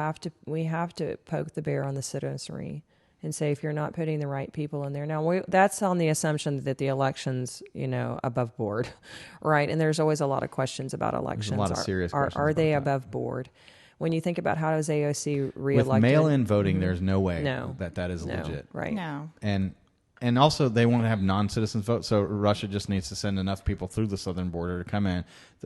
we have to poke the bear on the citizenry and say, if you're not putting the right people in there. Now, that's on the assumption that the election's, above board, right? And there's always a lot of questions about elections. There's a lot of serious questions Are they about that. above board? When you think about how does AOC reelected? With mail-in voting, there's no way that is legit. Right. No. And also, they want to have non-citizens vote, so Russia just needs to send enough people through the southern border to come in,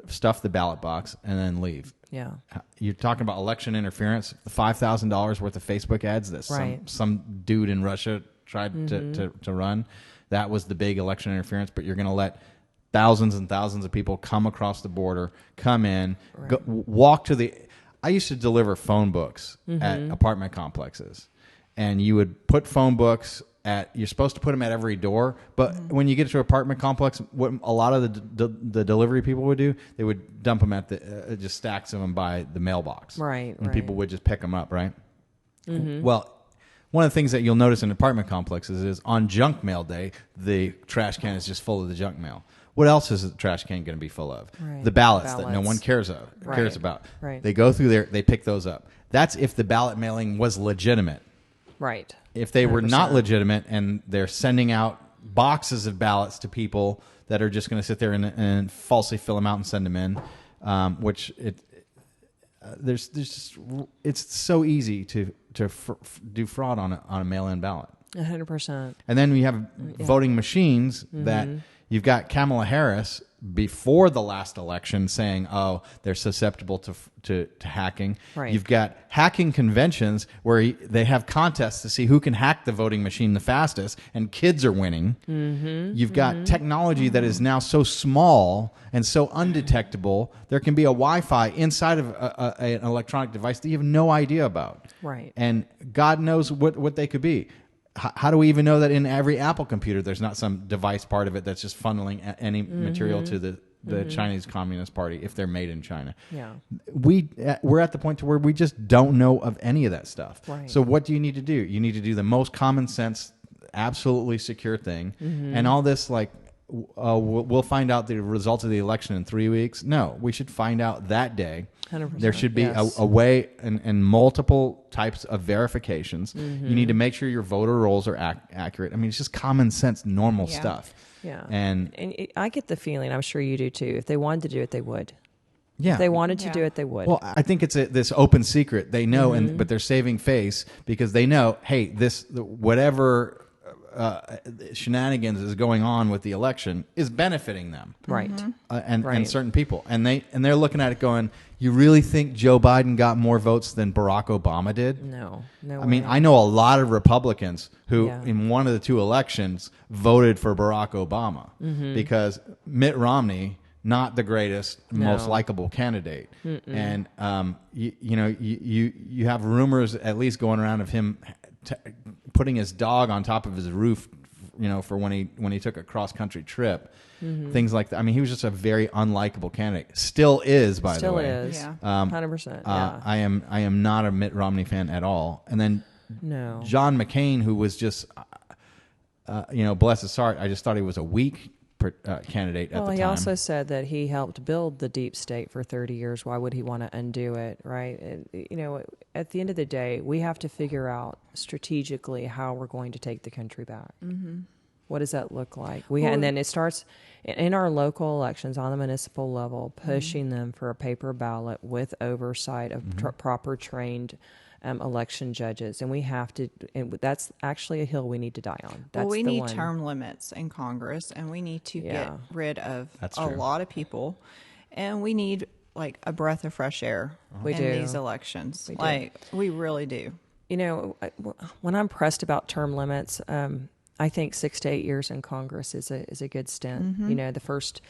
stuff the ballot box, and then leave. Yeah. You're talking about election interference, $5,000 worth of Facebook ads that some dude in Russia tried to run. That was the big election interference, but you're going to let thousands and thousands of people come across the border, come in, walk to the... I used to deliver phone books at apartment complexes, and you would put phone books... You're supposed to put them at every door, but when you get to an apartment complex, what a lot of the delivery people would do, they would dump them at just stacks of them by the mailbox, right? And people would just pick them up, right? Well, one of the things that you'll notice in apartment complexes is on junk mail day, the trash can is just full of the junk mail. What else is the trash can going to be full of? Right. The ballots that no one cares about. Right. They go through there, they pick those up. That's if the ballot mailing was legitimate. Right. If they were 100%. not legitimate and they're sending out boxes of ballots to people that are just going to sit there and falsely fill them out and send them in, there's just, it's so easy to do fraud on a mail-in ballot. 100%. And then we have voting machines that you've got Kamala Harris before the last election saying, "Oh, they're susceptible to hacking." Right. You've got hacking conventions where they have contests to see who can hack the voting machine the fastest, and kids are winning. You've got technology that is now so small and so undetectable. There can be a Wi-Fi inside of an electronic device that you have no idea about. Right. And God knows what they could be. How do we even know that in every Apple computer there's not some device part of it that's just funneling any material to the Chinese Communist Party if they're made in China? Yeah. We're at the point to where we just don't know of any of that stuff. Right. So what do you need to do? You need to do the most common sense, absolutely secure thing. And all this we'll find out the results of the election in 3 weeks. No, we should find out that day. 100%, There should be yes. a way and multiple types of verifications. You need to make sure your voter rolls are accurate. I mean, it's just common sense, normal stuff. Yeah. And I get the feeling, I'm sure you do too, if they wanted to do it, they would. yeah. If they wanted to do it, they would. Well, I think it's this open secret. They know, but they're saving face because they know, hey, whatever shenanigans is going on with the election is benefiting them, right. and certain people, and they're looking at it going, you really think Joe Biden got more votes than Barack Obama did? No I mean, I know a lot of Republicans who, Yeah. in one of the two elections, voted for Barack Obama because Mitt Romney, not the greatest, most likable candidate, and you have rumors at least going around of him putting his dog on top of his roof, for when he took a cross country trip, things like that. I mean, he was just a very unlikable candidate. Still is, by the way. Still is. Yeah. 100%. Yeah. I am not a Mitt Romney fan at all. And then No. John McCain, who was just, bless his heart, I just thought he was a weak candidate at the time. He also said that he helped build the deep state for 30 years. Why would he want to undo it, right? At the end of the day, we have to figure out strategically how we're going to take the country back. What does that look like? And then it starts in our local elections on the municipal level, pushing them for a paper ballot with oversight of proper trained election judges, and we have to. And that's actually a hill we need to die on. That's we the need one. term limits in Congress, and we need to get Yeah. rid of That's a true. lot of people, and we need like a breath of fresh air We in do. these elections. We do. Like we really do. When I'm pressed about term limits, I think 6 to 8 years in Congress is a good stint. The first,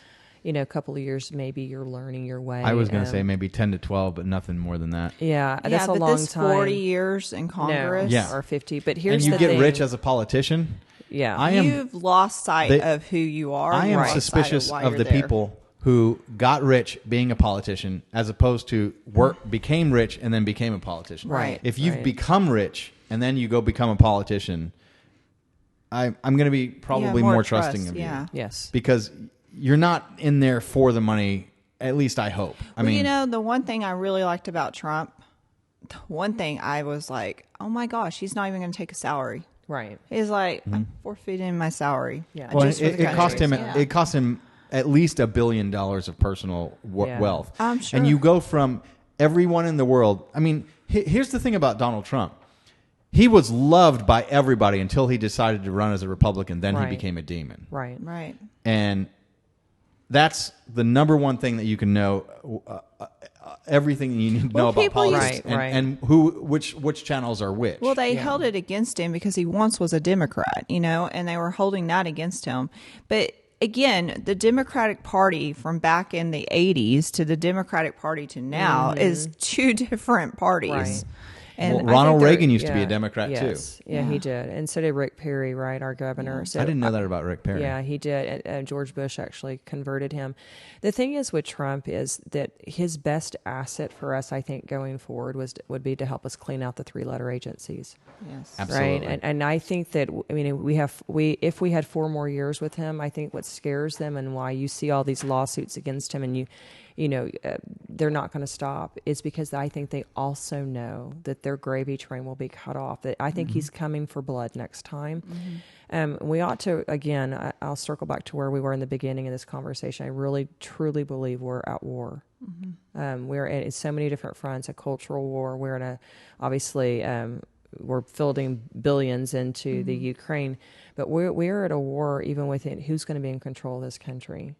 couple of years, maybe you're learning your way. I was going to say maybe 10 to 12, but nothing more than that. Yeah, that's a but long this time. 40 years in Congress. Yeah. or 50. But And here's you the get thing. rich as a politician. Yeah, You've lost sight of who you are. I am You've lost suspicious sight of why the you're there. people who got rich being a politician as opposed to became rich and then became a politician. Right. If you've right. become rich and then you go become a politician, I'm going to be probably more trust, trusting of yeah. you. Yes. Because you're not in there for the money, at least I hope. I mean, the one thing I really liked about Trump, the one thing I was like, oh my gosh, he's not even going to take a salary. Right. He's like, I'm forfeiting my salary. Yeah. Well, just for the it cost country. him. Yeah. It cost him at least $1 billion of personal Yeah. wealth. I'm sure. And you go from everyone in the world. I mean, here's the thing about Donald Trump. He was loved by everybody until he decided to run as a Republican. Then Right. he became a demon. Right. Right. And that's the number one thing that you can know. Everything you need to know about people politics used- Right, and which channels are which. Well, they held it against him because he once was a Democrat, and they were holding that against him. But again, the Democratic Party from back in the 80s to the Democratic Party to now is two different parties. Right. And Well, I Ronald think they're- Reagan used to be a Democrat yes. too. Yeah, he did. And so did Rick Perry, right, our governor. So I didn't know that about Rick Perry. Yeah, he did. And George Bush actually converted him. The thing is with Trump is that his best asset for us, I think, going forward would be to help us clean out the 3-letter agencies. Yes. Absolutely. Right. And I think that, I mean, if we had 4 more years with him, I think what scares them and why you see all these lawsuits against him and they're not going to stop is because I think they also know that their gravy train will be cut off. That I think he's coming for blood next time. We ought to, again, I'll circle back to where we were in the beginning of this conversation. I really, truly believe we're at war. We're at so many different fronts, a cultural war. We're in obviously, we're fielding billions into the Ukraine, but we're at a war even within who's going to be in control of this country.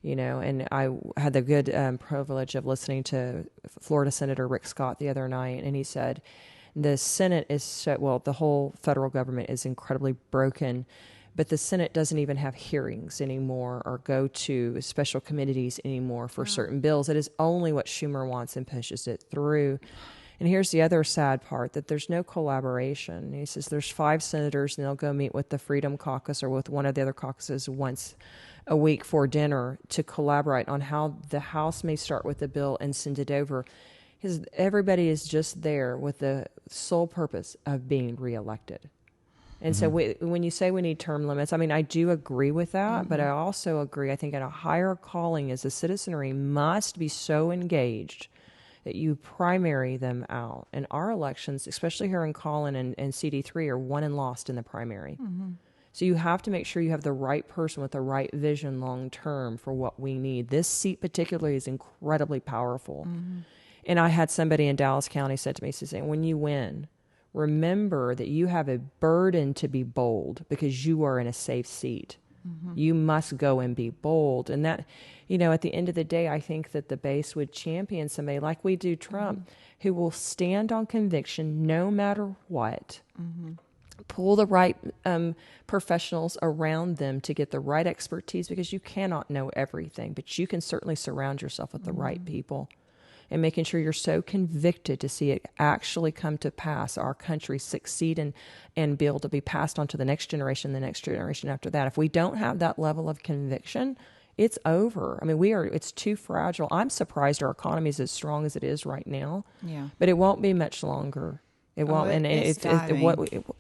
And I had the good privilege of listening to Florida Senator Rick Scott the other night, and he said the Senate is the whole federal government is incredibly broken, but the Senate doesn't even have hearings anymore or go to special committees anymore for certain bills. It is only what Schumer wants and pushes it through. And here's the other sad part, that there's no collaboration. He says there's 5 senators, and they'll go meet with the Freedom Caucus or with one of the other caucuses once a week for dinner to collaborate on how the House may start with the bill and send it over. Everybody is just there with the sole purpose of being reelected. And so when you say we need term limits, I mean, I do agree with that, but I also agree, I think at a higher calling is the citizenry must be so engaged that you primary them out. And our elections, especially here in Collin and CD3, are won and lost in the primary. So you have to make sure you have the right person with the right vision long term for what we need. This seat particularly is incredibly powerful. And I had somebody in Dallas County said to me, Suzanne, when you win, remember that you have a burden to be bold because you are in a safe seat. You must go and be bold. And that, at the end of the day, I think that the base would champion somebody like we do Trump, who will stand on conviction no matter what. Pull the right professionals around them to get the right expertise, because you cannot know everything, but you can certainly surround yourself with the right people, and making sure you're so convicted to see it actually come to pass, our country succeed and be able to be passed on to the next generation after that. If we don't have that level of conviction, it's over. I mean, it's too fragile. I'm surprised our economy is as strong as it is right now, but it won't be much longer. It won't,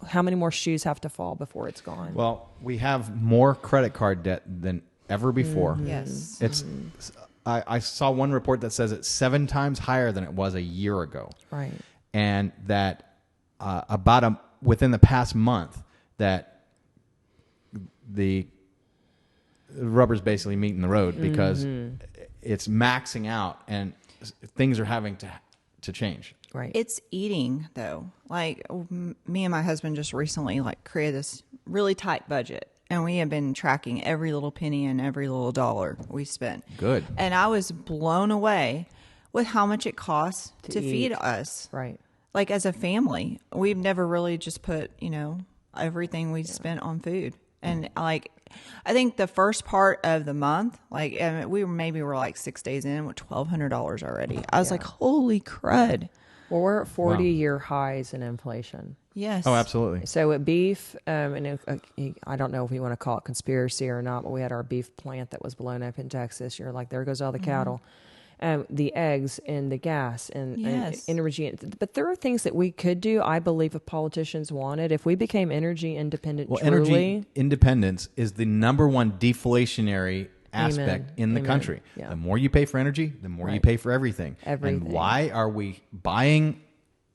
how many more shoes have to fall before it's gone? Well, we have more credit card debt than ever before. Yes. It's. I saw one report that says it's 7 times higher than it was a year ago. Right. And that within the past month, that the rubber's basically meeting the road because it's maxing out and things are having to change. Right. It's eating, though. Like, me and my husband just recently created this really tight budget, and we have been tracking every little penny and every little dollar we spent. Good. And I was blown away with how much it costs to feed us. Right. Like, as a family, we've never really just put, everything we spent on food. And I think the first part of the month, we were like 6 days in with $1,200 already. I was like, holy crud. Well, we're at 40-year highs in inflation. Yes. Oh, absolutely. So with beef, and I don't know if you want to call it conspiracy or not, but we had our beef plant that was blown up in Texas. You're like, there goes all the cattle. The eggs and the gas and energy. But there are things that we could do, I believe, if politicians wanted. If we became energy independent truly. Energy independence is the number one deflationary aspect in the country. Yeah. The more you pay for energy, the more you pay for everything. And why are we buying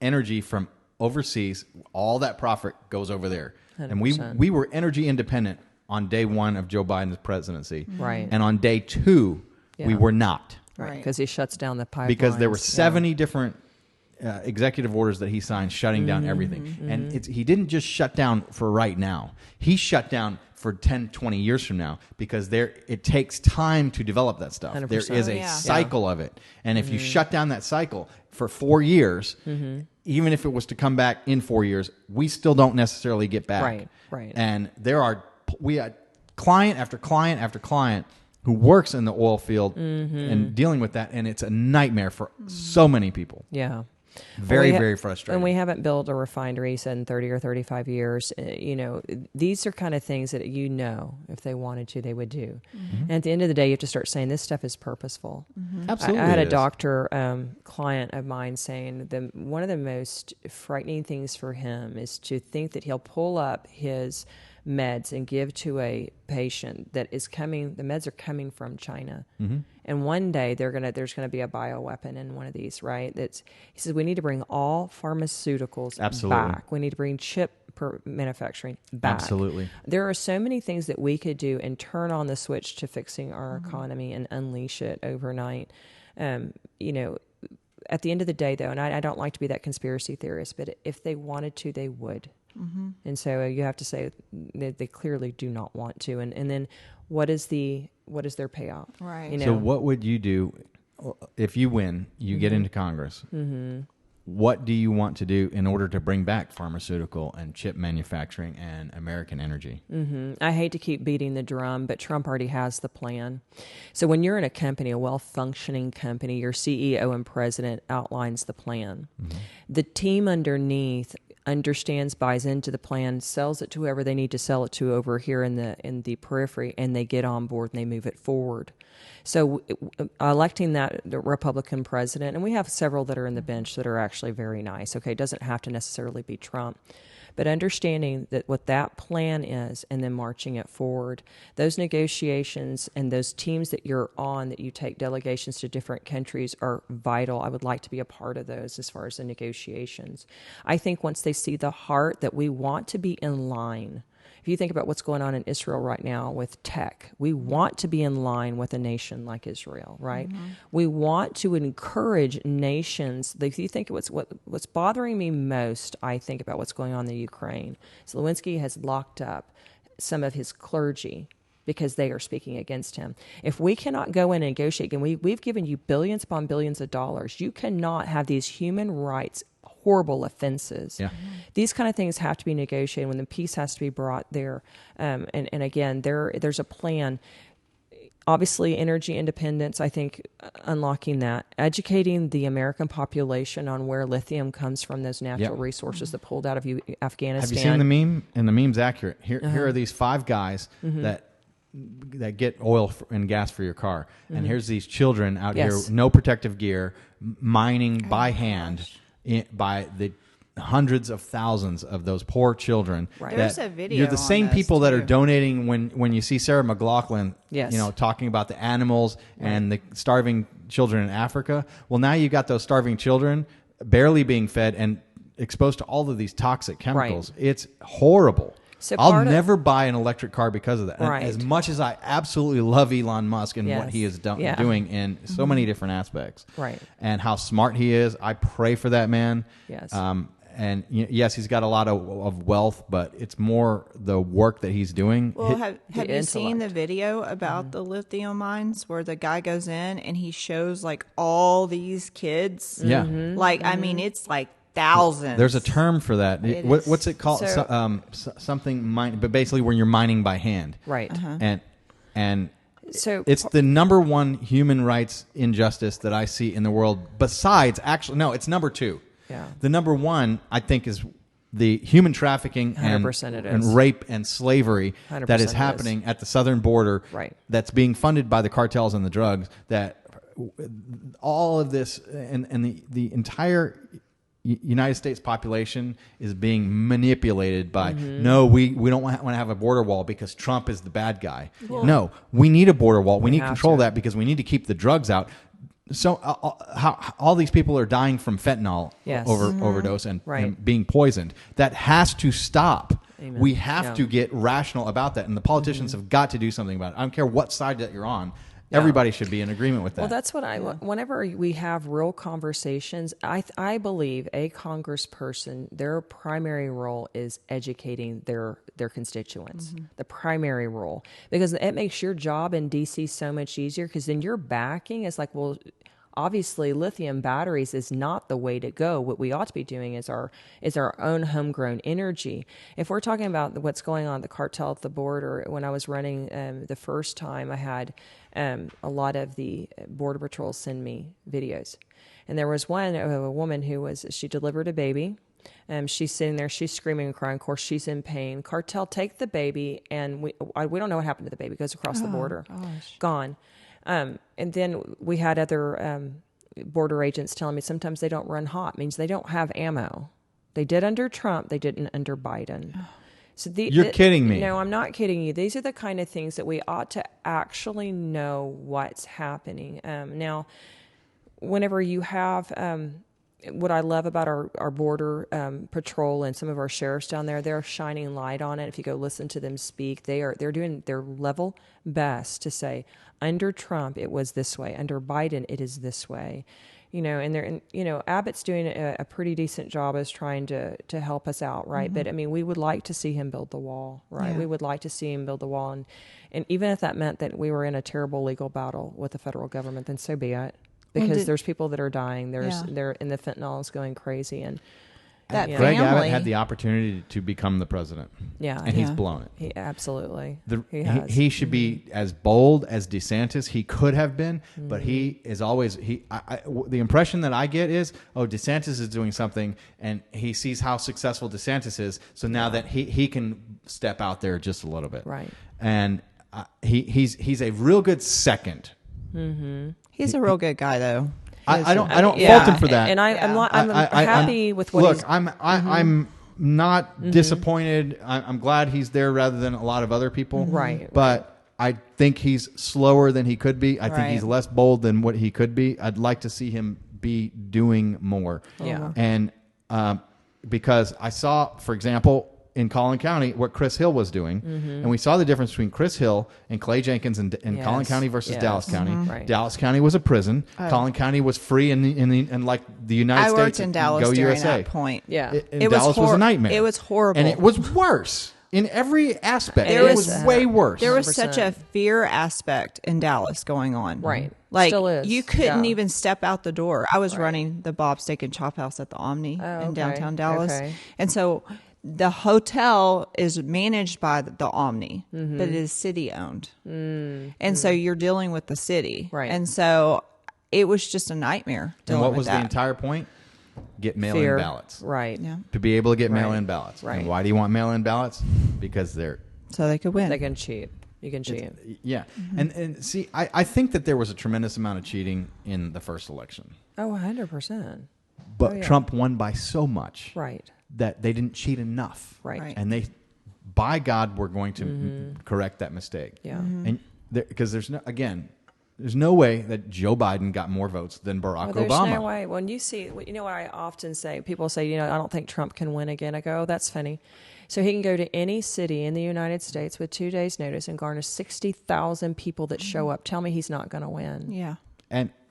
energy from overseas. All that profit goes over there. 100%. And we were energy independent on day one of Joe Biden's presidency. Right. And on day two, we were not. Right, because he shuts down the pipelines. Because there were 70 different executive orders that he signed shutting down everything. And he didn't just shut down for right now. He shut down for 10, 20 years from now, because it takes time to develop that stuff. 100%. There is a cycle of it. And if you shut down that cycle for 4 years, even if it was to come back in 4 years, we still don't necessarily get back. Right. And we had client after client after client who works in the oil field and dealing with that, and it's a nightmare for so many people. Yeah. Very frustrating. And we haven't built a refinery in 30 or 35 years. These are kind of things that if they wanted to, they would do. And at the end of the day, you have to start saying this stuff is purposeful. Absolutely. I had a doctor client of mine saying one of the most frightening things for him is to think that he'll pull up his meds and give to a patient the meds are coming from China. And one day there's going to be a bioweapon in one of these, right? He says we need to bring all pharmaceuticals back. We need to bring chip manufacturing back. Absolutely. There are so many things that we could do and turn on the switch to fixing our economy and unleash it overnight. At the end of the day, though, and I don't like to be that conspiracy theorist, but if they wanted to, they would. And so you have to say that they clearly do not want to. And then what is their payout? Right. So what would you do if you win, you get into Congress? What do you want to do in order to bring back pharmaceutical and chip manufacturing and American energy? I hate to keep beating the drum, but Trump already has the plan. So when you're in a company, a well-functioning company, your CEO and president outlines the plan. The team underneath understands, buys into the plan, sells it to whoever they need to sell it to over here in the periphery, and they get on board and they move it forward. So electing the Republican president, and we have several that are in the bench that are actually very nice. Okay, it doesn't have to necessarily be Trump. But understanding that what that plan is and then marching it forward, those negotiations and those teams that you're on, that you take delegations to different countries, are vital. I would like to be a part of those as far as the negotiations. I think once they see the heart that we want to be in line. If you think about what's going on in Israel right now with tech, we want to be in line with a nation like Israel, right? We want to encourage nations. If you think what's bothering me most, I think about what's going on in the Ukraine. Zelensky has locked up some of his clergy because they are speaking against him. If we cannot go in and negotiate, and we've given you billions upon billions of dollars, you cannot have these human rights horrible offenses. These kind of things have to be negotiated when the peace has to be brought there. And again, there's a plan. Obviously, energy independence, I think unlocking that, educating the American population on where lithium comes from, those natural resources that pulled out of Afghanistan. Have you seen the meme? And the meme's accurate. Here are these 5 guys that get oil and gas for your car. And here's these children out here, no protective gear, mining by hand. By the hundreds of thousands of those poor children. There's a video. You're the same on this people that too. are donating when you see Sarah McLachlan, talking about the animals and the starving children in Africa. Well, now you've got those starving children barely being fed and exposed to all of these toxic chemicals. It's horrible. So I'll never buy an electric car because of that. Right. As much as I absolutely love Elon Musk and what he is doing in so many different aspects, and how smart he is, I pray for that man. Yes. And yes, he's got a lot of wealth, but it's more the work that he's doing. Well, have you seen the video about the lithium mines where the guy goes in and he shows like all these kids? Yeah. I mean, it's like thousands. There's a term for that. What's it called? Something mine, but basically when you're mining by hand, right? And so it's the number one human rights injustice that I see in the world. Besides, actually, no, it's number 2. Yeah. The number 1, I think, is the human trafficking and rape and slavery that is happening at the southern border. Right. That's being funded by the cartels and the drugs. That all of this and the entire United States population is being manipulated by, no, we don't want to have a border wall because Trump is the bad guy. No, we need a border wall. We need control of that because we need to keep the drugs out. how all these people are dying from fentanyl overdose and being poisoned. That has to stop. Amen. We have to get rational about that, and the politicians have got to do something about it. I don't care what side that you're on. Everybody should be in agreement with that. Well, that's what whenever we have real conversations, I believe a congressperson, their primary role is educating their constituents. The primary role, because it makes your job in DC so much easier, because then your backing is like, well, obviously lithium batteries is not the way to go. What we ought to be doing is our own homegrown energy. If we're talking about what's going on at the cartel at the border, when I was running the first time, I had a lot of the Border Patrol send me videos. And there was one of a woman she delivered a baby. She's sitting there, she's screaming and crying. Of course, she's in pain. Cartel, take the baby, and we don't know what happened to the baby. It goes across the border. Gone. And then we had other border agents telling me sometimes they don't run hot, means they don't have ammo. They did under Trump, they didn't under Biden. So You're kidding me. No, I'm not kidding you. These are the kind of things that we ought to actually know what's happening. Now, whenever you have what I love about our border patrol and some of our sheriffs down there, they're shining light on it. If you go listen to them speak, they're doing their level best to say, under Trump it was this way, under Biden it is this way. And Abbott's doing a pretty decent job as trying to help us out, right? But I mean, we would like to see him build the wall, right? We would like to see him build the wall, and even if that meant that we were in a terrible legal battle with the federal government, then so be it. Because there's people that are dying. They're in the fentanyl is going crazy, and that Greg Abbott had the opportunity to become the president. Yeah, and he's blown it. He absolutely. He should be as bold as DeSantis he could have been, but he is always the impression that I get is, DeSantis is doing something, and he sees how successful DeSantis is, so now that he can step out there just a little bit, right? And he's a real good second. He's a real good guy, though. I don't fault him for that. And I'm happy with what he's... I'm not disappointed. I'm glad he's there rather than a lot of other people. Right. But I think he's slower than he could be. I think he's less bold than what he could be. I'd like to see him be doing more. Yeah. And because I saw, for example, in Collin County, what Chris Hill was doing. And we saw the difference between Chris Hill and Clay Jenkins in Collin County versus Dallas County. Right. Dallas County was a prison. Collin County was free in like the United States. I worked in Dallas Go during USA. that point. Yeah. Dallas was a nightmare. It was horrible. And it was worse in every aspect. It was way worse. There was such a fear aspect in Dallas going on. Right. Like, still is. you couldn't even step out the door. I was running the Bob Steak and Chop House at the Omni in downtown Dallas. Okay. And so the hotel is managed by the Omni, but it is city owned. And so you're dealing with the city. Right. And so it was just a nightmare. And what was the entire point? Get mail-in ballots. Right. Yeah. To be able to get mail-in ballots. Right. And why do you want mail-in ballots? Because they're... So they could win. They can cheat. You can cheat. Yeah. And see, I think that there was a tremendous amount of cheating in the first election. Oh, 100%. But Trump won by so much. Right. That they didn't cheat enough. Right. And they, by God, were going to correct that mistake. Yeah. And because there's no way that Joe Biden got more votes than Barack There's Obama. no way. When you see, what I often say, people say, I don't think Trump can win again. I go, that's funny. So he can go to any city in the United States with 2 days' notice and garner 60,000 people that show up. Tell me he's not going to win. Yeah.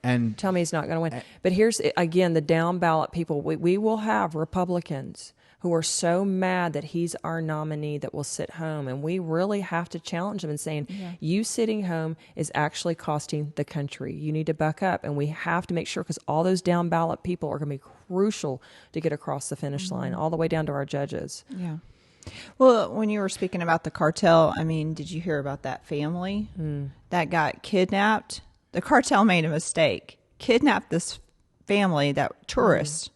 And tell me he's not going to win. But here's, again, the down ballot people. We will have Republicans who are so mad that he's our nominee that will sit home. And we really have to challenge them and saying, you sitting home is actually costing the country. You need to buck up. And we have to make sure, because all those down ballot people are going to be crucial to get across the finish line, all the way down to our judges. Yeah. Well, when you were speaking about the cartel, I mean, did you hear about that family that got kidnapped? The cartel made a mistake, kidnapped this family, that tourist,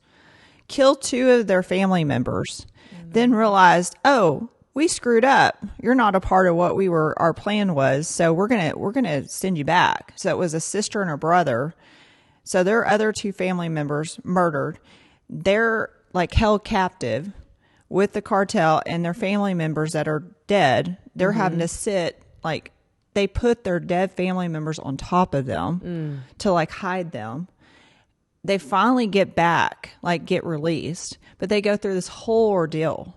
killed 2 of their family members, then realized, we screwed up. You're not a part of what our plan was. So we're going to send you back. So it was a sister and a brother. So their other 2 family members murdered. They're like held captive with the cartel, and their family members that are dead, they're having to sit like they put their dead family members on top of them to like hide them. They finally get back, like get released, but they go through this whole ordeal.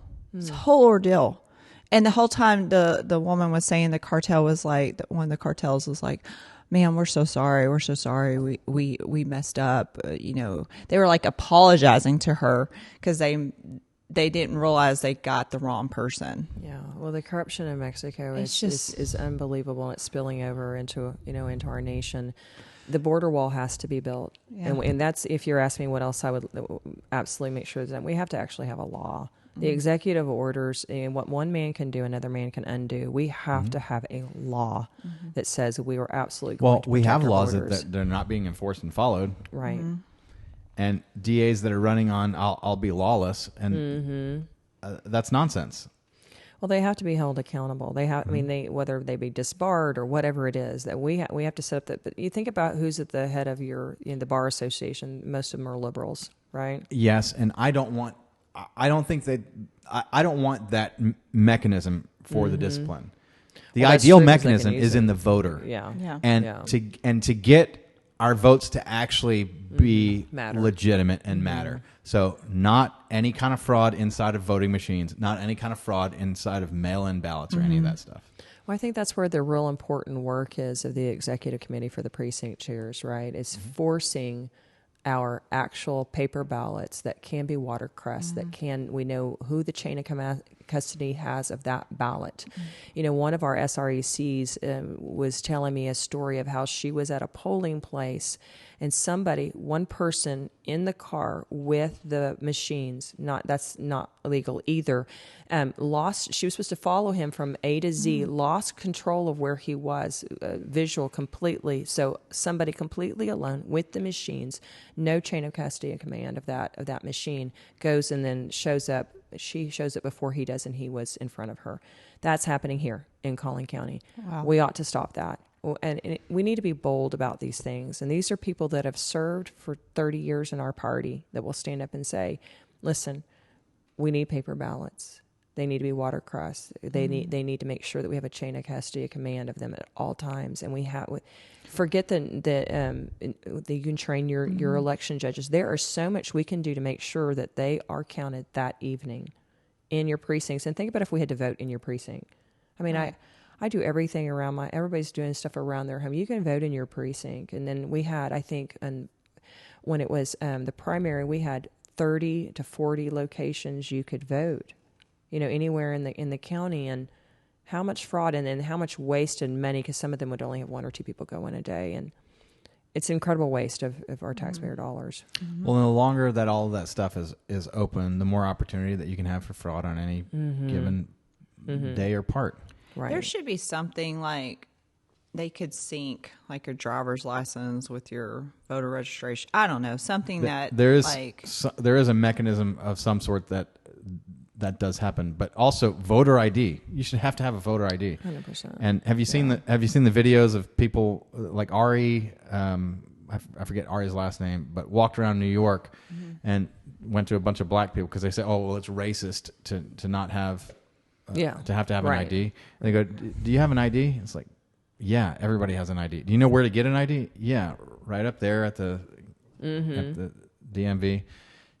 And the whole time the woman was saying the cartel was like, one of the cartels was like, man, we're so sorry. We're so sorry. We messed up. They were like apologizing to her because they didn't realize they got the wrong person. Yeah. Well, the corruption in Mexico is unbelievable, and it's spilling over into our nation. The border wall has to be built. Yeah. And that's, if you're asking me what else I would absolutely make sure that we have to actually have a law. The executive orders, and what one man can do, another man can undo. We have to have a law that says we are absolutely going to protect we have our laws borders. that they're not being enforced and followed. Right. And DAs that are running on, I'll be lawless, and that's nonsense. Well, they have to be held accountable. They have, I mean, whether they be disbarred or whatever it is, that we have to set up that. But you think about who's at the head of the bar association. Most of them are liberals, right? Yes, and I don't want that mechanism for the discipline. The ideal mechanism is in the voter. Yeah. And to get our votes to actually be legitimate and matter. So not any kind of fraud inside of voting machines, not any kind of fraud inside of mail-in ballots or any of that stuff. Well, I think that's where the real important work is of the executive committee for the precinct chairs, right? It's forcing our actual paper ballots that can be watercress, we know who the chain of custody has of that ballot. One of our SRECs was telling me a story of how she was at a polling place and one person in the car with the machines, that's not illegal either, she was supposed to follow him from A to Z, lost control of where he was, visual completely. So somebody completely alone with the machines, no chain of custody and command of that machine, goes and then shows up. She shows up before he does, and he was in front of her. That's happening here in Collin County. Wow. We ought to stop that. And we need to be bold about these things. And these are people that have served for 30 years in our party that will stand up and say, listen, we need paper ballots. They need to be watercress. They need to make sure that we have a chain of custody, a command of them at all times. And forget that you can train your election judges. There is so much we can do to make sure that they are counted that evening in your precincts. And think about if we had to vote in your precinct. I mean, I do everything around everybody's doing stuff around their home. You can vote in your precinct. And then we had, I think, when it was the primary, we had 30 to 40 locations you could vote, anywhere in the county. And how much fraud and how much wasted money, because some of them would only have one or two people go in a day. And it's an incredible waste of our taxpayer dollars. Well, the longer that all of that stuff is open, the more opportunity that you can have for fraud on any given day or part. Right. There should be something like they could sync like your driver's license with your voter registration. I don't know, something there is a mechanism of some sort that does happen, but also voter ID. You should have to have a voter ID. 100%. And have you seen the videos of people like Ari? I forget Ari's last name, but walked around New York and went to a bunch of black people because they say, "Oh, well, it's racist to not have." To have an ID. And they go, do you have an ID? It's like, yeah, everybody has an ID. Do you know where to get an ID? Yeah, right up there at the DMV.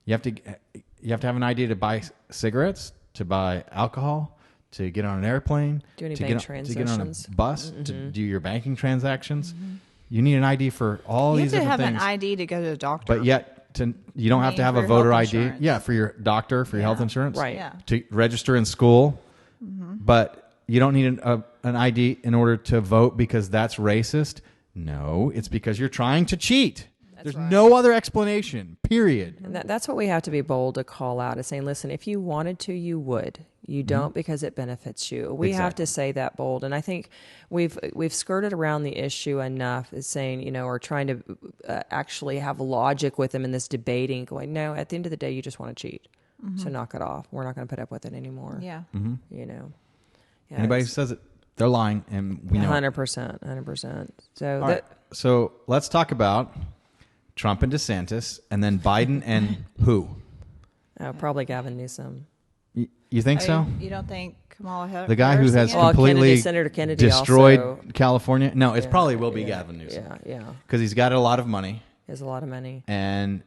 You have to have an ID to buy cigarettes, to buy alcohol, to get on an airplane, to get on a bus, to do your banking transactions. You need an ID for all these different things. You have to have an ID to go to the doctor. But yet, you don't have to have a voter ID. Yeah, for your doctor, for your health insurance. Right. Yeah. To register in school. But you don't need an ID in order to vote because that's racist. No, it's because you're trying to cheat. There's no other explanation, period. And that's what we have to be bold to call out, is saying, listen, if you wanted to, you would. You don't because it benefits you. We have to say that bold. And I think we've skirted around the issue enough as saying, or trying to actually have logic with them in this debating, going, no, at the end of the day, you just want to cheat. So knock it off. We're not going to put up with it anymore. Yeah. Yeah, Anybody who says it, they're lying, and we know 100%. So so let's talk about Trump and DeSantis, and then Biden and who? Probably Gavin Newsom. You think so? You don't think Kamala Harris. The guy who has Well, completely Senator Kennedy destroyed also- California. No, it probably will be Gavin Newsom. Yeah. Because he's got a lot of money. He has a lot of money. And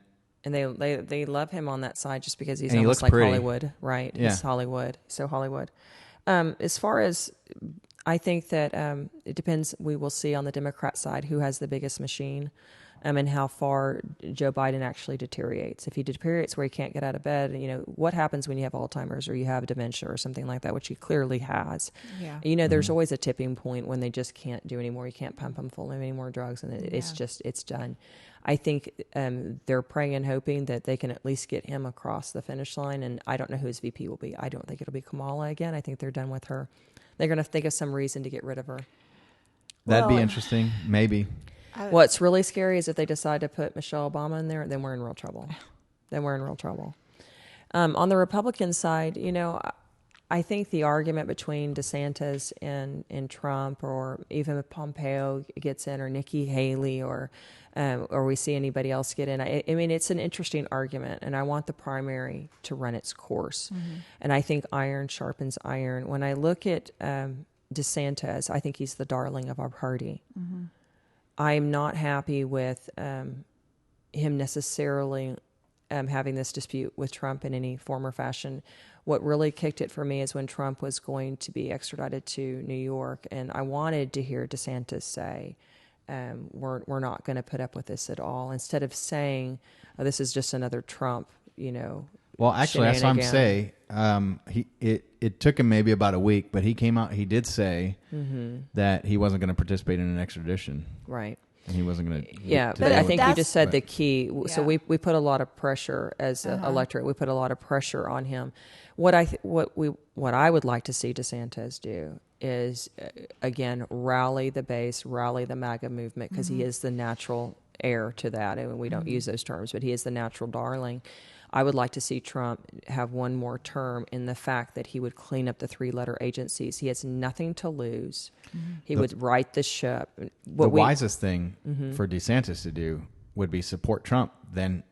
they love him on that side just because he's And he almost looks like pretty. Hollywood, right? Yeah. He's Hollywood. So Hollywood. As far as I think that it depends. We will see on the Democrat side who has the biggest machine. And how far Joe Biden actually deteriorates. If he deteriorates where he can't get out of bed, what happens when you have Alzheimer's or you have dementia or something like that, which he clearly has. Yeah. There's always a tipping point when they just can't do anymore. You can't pump them full of any more drugs, and it's done. I think they're praying and hoping that they can at least get him across the finish line, and I don't know who his VP will be. I don't think it'll be Kamala again. I think they're done with her. They're going to think of some reason to get rid of her. that'd be interesting. Maybe. What's really scary is if they decide to put Michelle Obama in there, then we're in real trouble. On the Republican side, I think the argument between DeSantis and Trump, or even if Pompeo gets in, or Nikki Haley, or we see anybody else get in, I mean, it's an interesting argument, and I want the primary to run its course. And I think iron sharpens iron. When I look at DeSantis, I think he's the darling of our party. I'm not happy with him necessarily having this dispute with Trump in any form or fashion. What really kicked it for me is when Trump was going to be extradited to New York, and I wanted to hear DeSantis say, we're not going to put up with this at all, instead of saying, oh, this is just another Trump, Well, actually, that's what I'm saying. It took him maybe about a week, but he came out. He did say that he wasn't going to participate in an extradition, right? And he wasn't going to. Yeah, but I think you just said the key. Yeah. So we put a lot of pressure as an electorate. We put a lot of pressure on him. What I would like to see DeSantis do is again rally the base, rally the MAGA movement, because he is the natural heir to that. And we don't use those terms, but he is the natural darling. I would like to see Trump have one more term in the fact that he would clean up the 3-letter agencies. He has nothing to lose. He would right the ship. The wisest thing for DeSantis to do would be support Trump. Then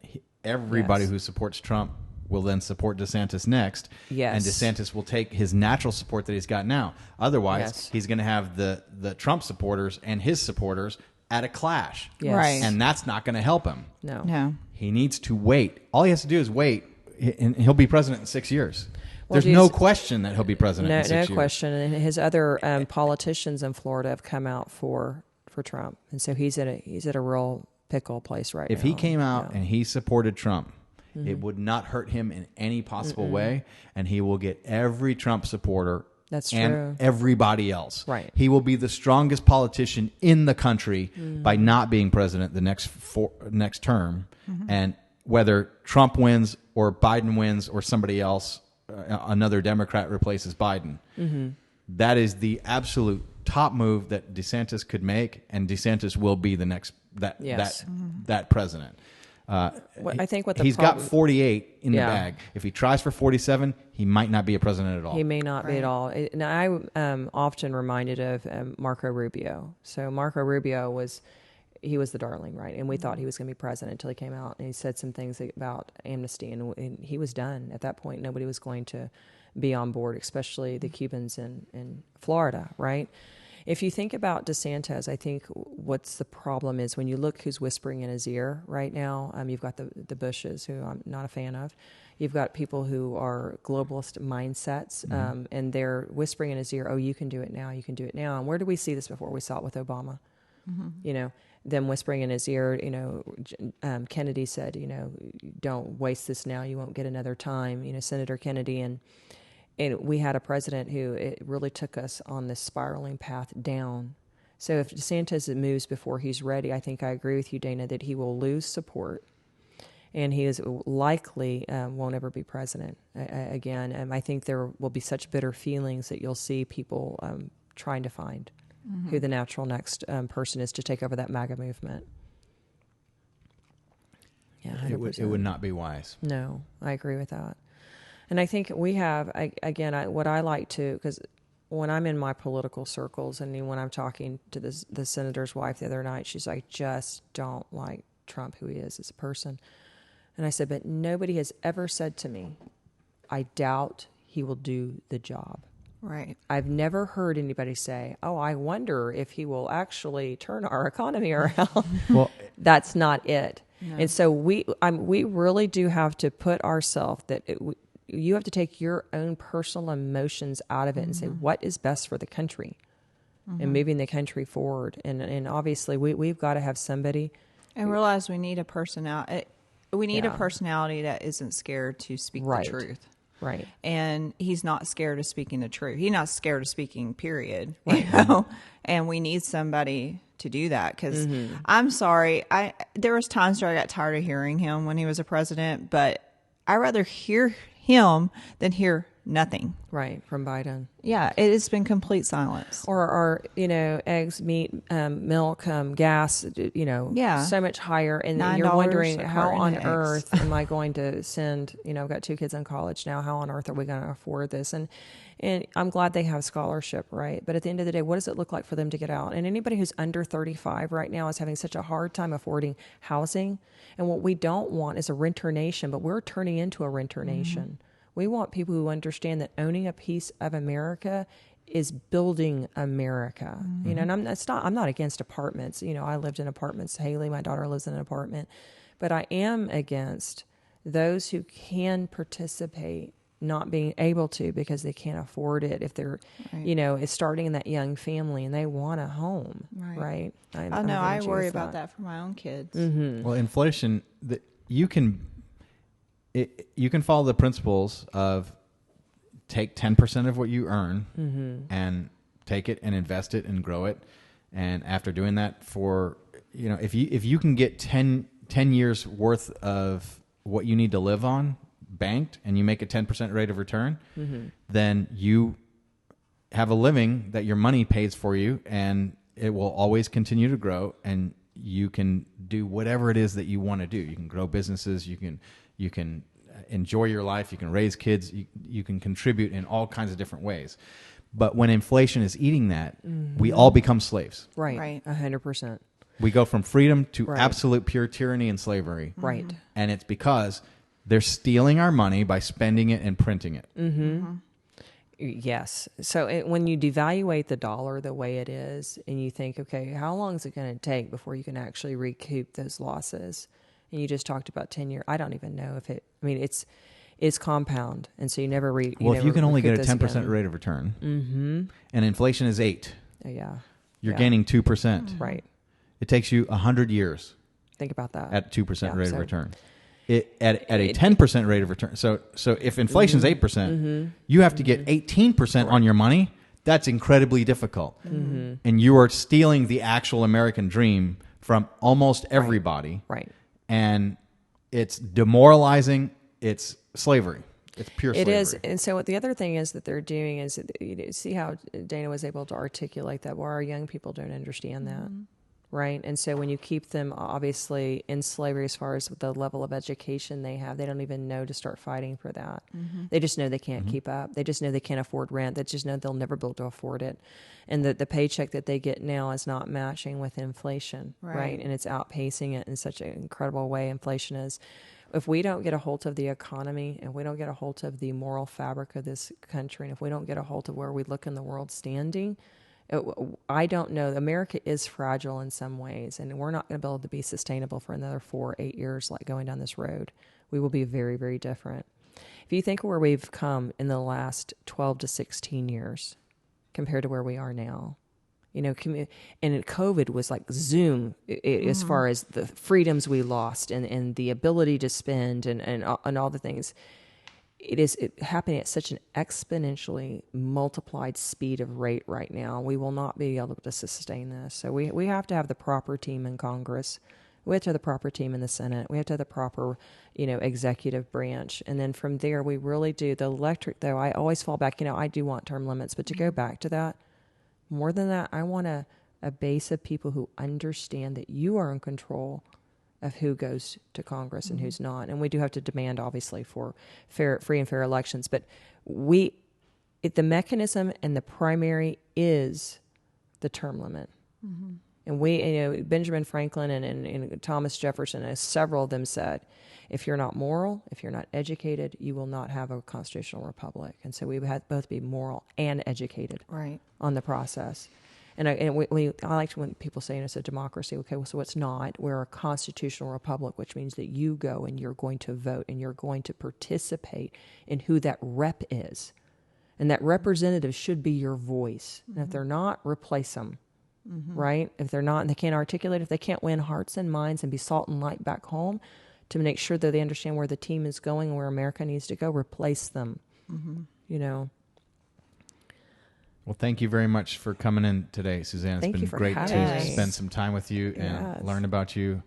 everybody who supports Trump will then support DeSantis next. Yes. And DeSantis will take his natural support that he's got now. Otherwise, he's going to have the Trump supporters and his supporters at a clash. Yes. Right. And that's not going to help him. No. He needs to wait. All he has to do is wait, and he'll be president in 6 years. Well, There's no question that he'll be president in 6 years. No question. And his other politicians in Florida have come out for Trump, and so he's at a real pickle place right now. If he came out and he supported Trump, it would not hurt him in any possible way, and he will get every Trump supporter That's and true. everybody else. Right. He will be the strongest politician in the country by not being president the next term. And whether Trump wins or Biden wins or somebody else, another Democrat replaces Biden, that is the absolute top move that DeSantis could make, and DeSantis will be the next that president. I think what the he's problem, got 48 in the Yeah. bag. If he tries for 47, he might not be a president at all. he may not be at all. And I'm often reminded of Marco Rubio. So Marco Rubio was the darling, right? And we thought he was going to be president until he came out and he said some things about amnesty, and he was done at that point. Nobody was going to be on board, especially the Cubans in Florida, right? If you think about DeSantis, I think what's the problem is when you look who's whispering in his ear right now, you've got the Bushes, who I'm not a fan of. You've got people who are globalist mindsets, and they're whispering in his ear, oh, you can do it now, you can do it now. And where did we see this before? We saw it with Obama. Them whispering in his ear, Kennedy said, don't waste this now, you won't get another time, Senator Kennedy. And we had a president who it really took us on this spiraling path down. So if DeSantis moves before he's ready, I think I agree with you, Dana, that he will lose support, and he is likely won't ever be president again. I think there will be such bitter feelings that you'll see people trying to find who the natural next person is to take over that MAGA movement. Yeah, 100%. It would not be wise. No, I agree with that. And I think we have, what I like to, because when I'm in my political circles and when I'm talking to the senator's wife the other night, she's like, I just don't like Trump, who he is as a person. And I said, but nobody has ever said to me, I doubt he will do the job. Right. I've never heard anybody say, "Oh, I wonder if he will actually turn our economy around." Well, That's not it. No. And so we really do have to put ourselves you have to take your own personal emotions out of it and say, what is best for the country and moving the country forward. And obviously we've got to have somebody. And realize we need a personality. We need a personality that isn't scared to speak the truth. Right. And he's not scared of speaking the truth. He's not scared of speaking, period. Right. You know? And we need somebody to do that. Because I'm sorry, there was times where I got tired of hearing him when he was a president, but I'd rather hear him than hear nothing. Right, from Biden. Yeah, it has been complete silence. Or eggs, meat, milk, gas, so much higher. And you're wondering, how on earth am I going to send, I've got 2 kids in college now. How on earth are we going to afford this? And I'm glad they have scholarship, right? But at the end of the day, what does it look like for them to get out? And anybody who's under 35 right now is having such a hard time affording housing. And what we don't want is a renter nation, but we're turning into a renter nation. We want people who understand that owning a piece of America is building America. And I'm not against apartments. I lived in apartments. Haley, my daughter, lives in an apartment. But I am against those who can participate not being able to because they can't afford it if they're, is starting in that young family and they want a home, right? I worry about that for my own kids. Well, inflation, you can follow the principles of take 10% of what you earn and take it and invest it and grow it. And after doing that for, if you can get 10 years worth of what you need to live on banked and you make a 10% rate of return, then you have a living that your money pays for you and it will always continue to grow and you can do whatever it is that you want to do. You can grow businesses, you can enjoy your life, you can raise kids, you can contribute in all kinds of different ways. But when inflation is eating that, we all become slaves. Right. 100%. We go from freedom to absolute pure tyranny and slavery. Right. And it's because they're stealing our money by spending it and printing it. Yes. So when you devaluate the dollar the way it is and you think, okay, how long is it going to take before you can actually recoup those losses? And you just talked about 10 years. I don't even know if it's compound. And so you never if you can only get a 10% rate of return and inflation is 8, you're gaining 2%. Right. It takes you 100 years. Think about that. At 2% rate of return. At a 10% rate of return. So if inflation's 8%, you have to get 18% on your money. That's incredibly difficult. And you are stealing the actual American dream from almost everybody. Right. And it's demoralizing. It's slavery. It's pure slavery. It is. And so what the other thing is that they're doing is, see how Dana was able to articulate that, where our young people don't understand that. Right. And so when you keep them obviously in slavery as far as the level of education they have, they don't even know to start fighting for that. They just know they can't keep up. They just know they can't afford rent. They just know they'll never be able to afford it. And the paycheck that they get now is not matching with inflation. Right. And it's outpacing it in such an incredible way. Inflation is. If we don't get a hold of the economy and we don't get a hold of the moral fabric of this country, and if we don't get a hold of where we look in the world standing, I don't know. America is fragile in some ways, and we're not going to be able to be sustainable for another 4 or 8 years like going down this road. We will be very, very different. If you think where we've come in the last 12 to 16 years compared to where we are now, and COVID was like Zoom as far as the freedoms we lost and the ability to spend and all the things. It is happening at such an exponentially multiplied speed of rate right now. We will not be able to sustain this. So we have to have the proper team in Congress. We have to have the proper team in the Senate. We have to have the proper, executive branch. And then from there, we really do. The electric, though, I always fall back. I do want term limits. But to go back to that, more than that, I want a base of people who understand that you are in control of who goes to Congress and who's not. And we do have to demand, obviously, for free and fair elections. But the mechanism and the primary is the term limit. And Benjamin Franklin and Thomas Jefferson, and several of them said, if you're not moral, if you're not educated, you will not have a constitutional republic. And so we had both be moral and educated on the process. And I like when people say it's a democracy. Okay, well, so it's not. We're a constitutional republic, which means that you go and you're going to vote and you're going to participate in who that rep is. And that representative should be your voice. And if they're not, replace them. Right? If they're not and they can't articulate, if they can't win hearts and minds and be salt and light back home to make sure that they understand where the team is going and where America needs to go, replace them. Well, thank you very much for coming in today, Suzanne. It's been great to spend some time with you and learn about you.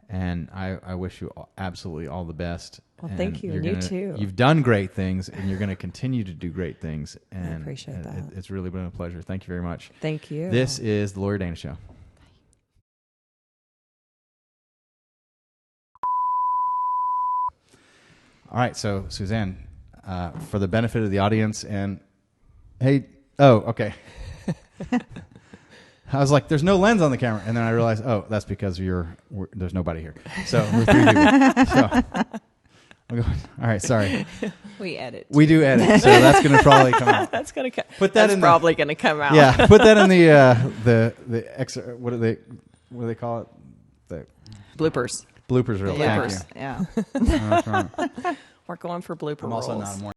And I wish you absolutely all the best. Well, thank you. And you too. You've done great things, and you're going to continue to do great things. And I appreciate that. It's really been a pleasure. Thank you very much. Thank you. This is The Lawyer Dana Show. All right, so Suzanne, for the benefit of the audience, and okay. I was like, "There's no lens on the camera," and then I realized, that's because there's nobody here. So we're three people. So I'm going, all right, sorry. We edit. We do edit, so that's going to probably come out. That's going to come. Put that that's probably going to come out. Yeah, put that in the extra. What do they call it? The bloopers. Bloopers reel. Bloopers. Thank you. Yeah. We're going for blooper I'm also rolls. not a morning